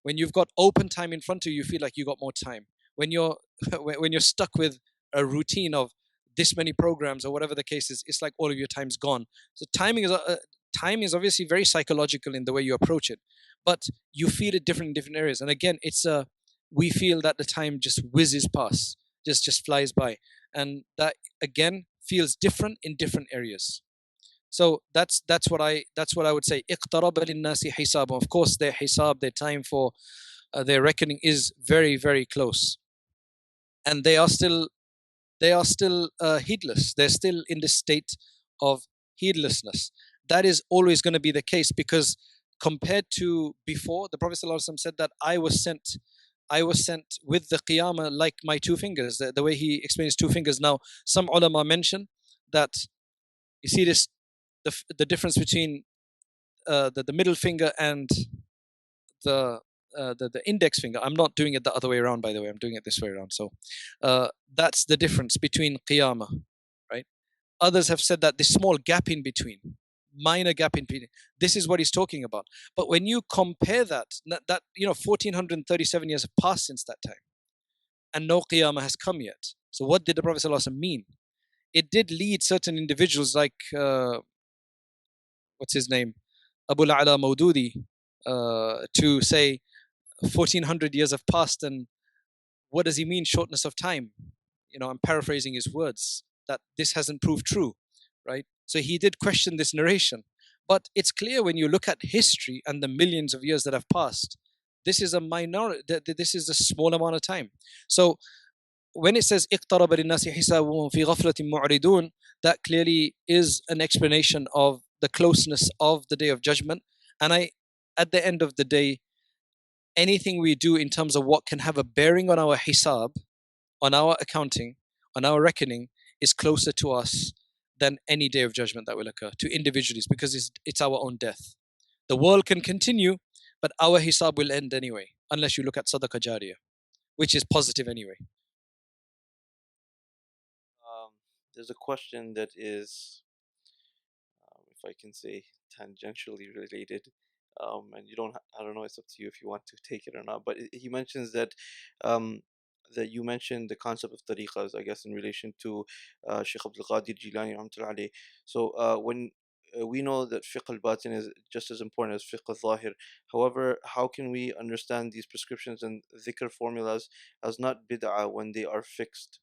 when you've got open time in front of you, you feel like you got more time. When you're when you're stuck with a routine of this many programs or whatever the case is, it's like all of your time's gone. So time is obviously very psychological in the way you approach it, but you feel it different in different areas. And again, we feel that the time just whizzes past, just flies by, and that again feels different in different areas. So that's what I would say. اقترب للناس حسابهم. Of course, their hisab, their time for their reckoning is very, very close, and they are still heedless. They're still in the state of heedlessness. That is always going to be the case, because compared to before, the Prophet ﷺ said that I was sent with the qiyamah like my two fingers. The way he explains two fingers. Now, some ulama mention that you see this the difference between the middle finger and the, the index finger. I'm not doing it the other way around, by the way. I'm doing it this way around. So that's the difference between qiyamah, right? Others have said that this small gap in between, minor gap in between, this is what he's talking about. But when you compare that 1437 years have passed since that time, and no qiyamah has come yet. So what did the Prophet ﷺ mean? It did lead certain individuals like what's his name, Abul Ala Maududi, to say 1400 years have passed, and what does he mean, shortness of time? I'm paraphrasing his words, that this hasn't proved true, right? So he did question this narration. But it's clear when you look at history and the millions of years that have passed, this is a minority, this is a small amount of time. So when it says اقترب للناس حسابهم في غفلة معرضون, that clearly is an explanation of the closeness of the day of judgment. And at the end of the day, anything we do in terms of what can have a bearing on our hisab, on our accounting, on our reckoning, is closer to us than any day of judgment that will occur to individuals, because it's our own death. The world can continue, but our hisab will end anyway, unless you look at sadaqah jariyah, which is positive anyway. There's a question that is, if I can say, tangentially related, and I don't know, it's up to you if you want to take it or not. But he mentions that that you mentioned the concept of tariqas, I guess, in relation to Shaykh Abdul Qadir Jilani rahmatullahi alayhi. So when we know that fiqh al-batin is just as important as fiqh al-zahir. However, how can we understand these prescriptions and dhikr formulas as not bid'ah when they are fixed?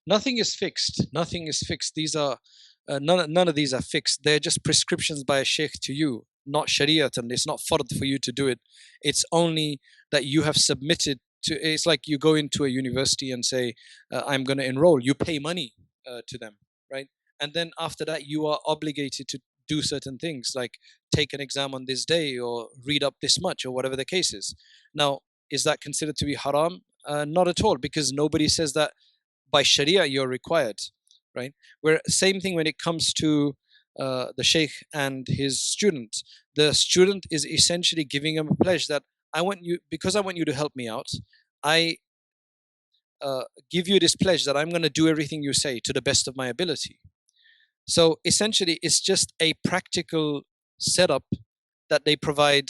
Nothing is fixed. Nothing is fixed. These are none of these are fixed. They're just prescriptions by a sheikh to you, not shariat, and it's not fard for you to do it. It's only that you have submitted it's like you go into a university and say, I'm going to enroll. You pay money to them, right? And then after that, you are obligated to do certain things like take an exam on this day or read up this much or whatever the case is. Now, is that considered to be haram? Not at all, because nobody says that by Sharia you're required, right? Where same thing when it comes to the Sheikh and his student. The student is essentially giving him a pledge that I want you, because I want you to help me out. I give you this pledge that I'm going to do everything you say to the best of my ability. So essentially, it's just a practical setup that they provide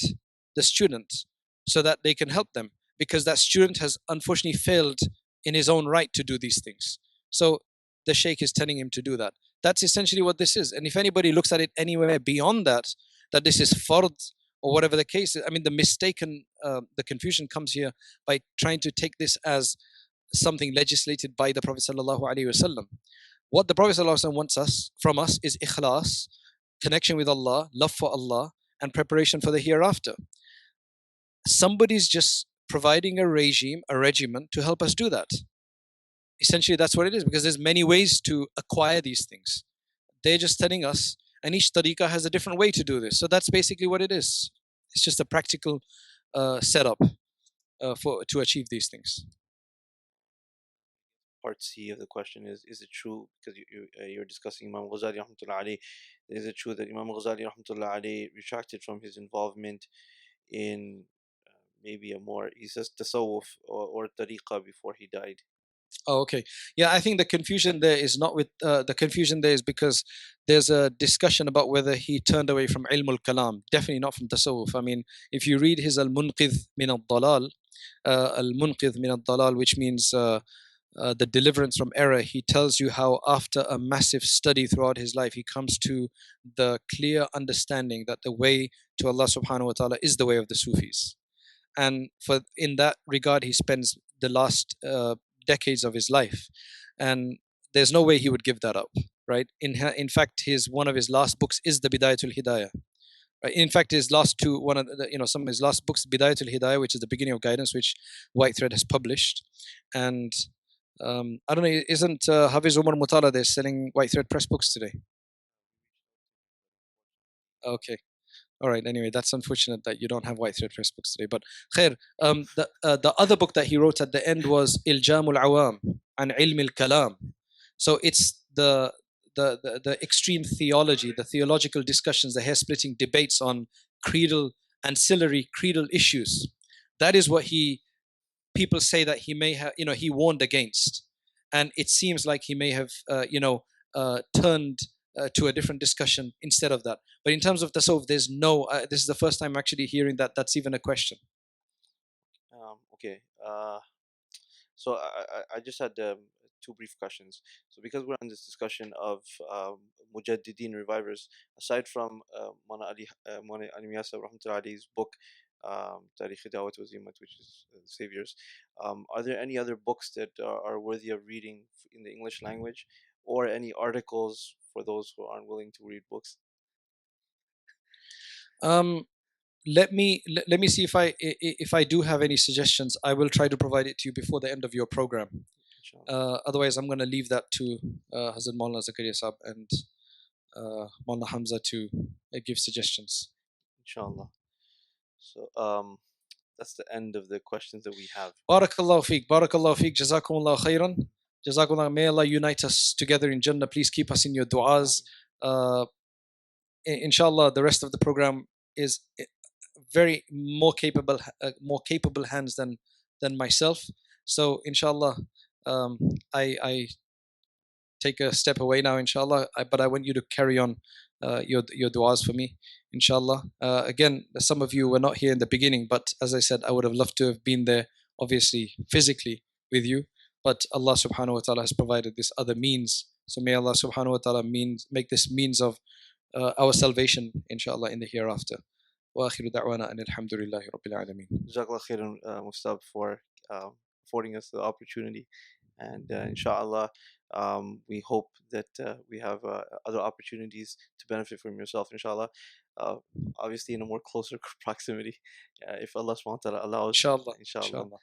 the student so that they can help them, because that student has unfortunately failed in his own right to do these things. So the Sheikh is telling him to do that. That's essentially what this is. And if anybody looks at it anywhere beyond that, that this is fard or whatever the case is, I mean, the confusion comes here by trying to take this as something legislated by the Prophet sallallahu alaihi wasallam. What the Prophet ﷺ wants us from us is ikhlas, connection with Allah, love for Allah, and preparation for the hereafter. Somebody's just providing a regime, a regimen to help us do that. Essentially, that's what it is, because there's many ways to acquire these things. They're just telling us, and each tariqah has a different way to do this. So that's basically what it is. It's just a practical setup to achieve these things. Part C of the question is it true, because you're discussing Imam Ghazali rahmatullah alayhi, is it true that Imam Ghazali rahmatullah alayhi retracted from his involvement in maybe a more, he says tasawwuf or tariqah before he died? Oh, okay. Yeah, I think the confusion there is not with the confusion there is because there's a discussion about whether he turned away from ilm al-kalam. Definitely not from tasawwuf. I mean, if you read his al-munqidh min al-dalal, al-munqidh min al-dalal, which means the deliverance from error, he tells you how after a massive study throughout his life, he comes to the clear understanding that the way to Allah subhanahu wa ta'ala is the way of the Sufis. And for in that regard, he spends the last decades of his life, and there's no way he would give that up, right? In fact, his one of his last books is the Bidayatul Hidayah. Right? In fact, his last two, one of the, some of his last books, Bidayatul Hidayah, which is the beginning of guidance, which White Thread has published, and I don't know, isn't Hafiz Umar Mutala there selling White Thread Press books today? Okay. All right. Anyway, that's unfortunate that you don't have White Thread Press books today. But khair, the other book that he wrote at the end was Iljam al-Awam an Ilm al-Kalam. So it's the extreme theology, the theological discussions, the hair-splitting debates on creedal, ancillary creedal issues. That is what people say that he may have, he warned against. And it seems like he may have, turned to a different discussion instead of that. But in terms of tasawwuf, there's no, this is the first time I'm actually hearing that that's even a question. Okay. So I just had two brief questions. So because we're on this discussion of Mujaddideen revivers, aside from Mawlana Ali Miyasa rahmatullahi alayhi's book, Tarikh Dawat wa Zimat, which is Saviours, are there any other books that are worthy of reading in the English language, or any articles for those who aren't willing to read books? Let me see if I do have any suggestions. I will try to provide it to you before the end of your program. Otherwise, I'm going to leave that to Hazrat Maulana Zakaria Saab and Maulana Hamza to give suggestions. Inshallah. So that's the end of the questions that we have. Barakallahu feek, barakallahu feek, jazakumullah khairan. Jazakumullah, may Allah unite us together in Jannah. Please keep us in your du'as. Inshallah, the rest of the program is very more capable hands than myself. So inshallah, I take a step away now, inshallah. But I want you to carry on your du'as for me, inshallah. Again, some of you were not here in the beginning, but as I said, I would have loved to have been there, obviously physically with you. But Allah subhanahu wa ta'ala has provided this other means. So may Allah subhanahu wa ta'ala make this means of our salvation, inshallah, in the hereafter. وآخر دعوانا أن الحمد لله رب العالمين. Jazakallah khairan, Mustab, for affording us the opportunity, and inshallah, we hope that we have other opportunities to benefit from yourself, inshallah. Obviously in a more closer proximity, if Allah subhanahu wa ta'ala allows, inshallah. inshallah.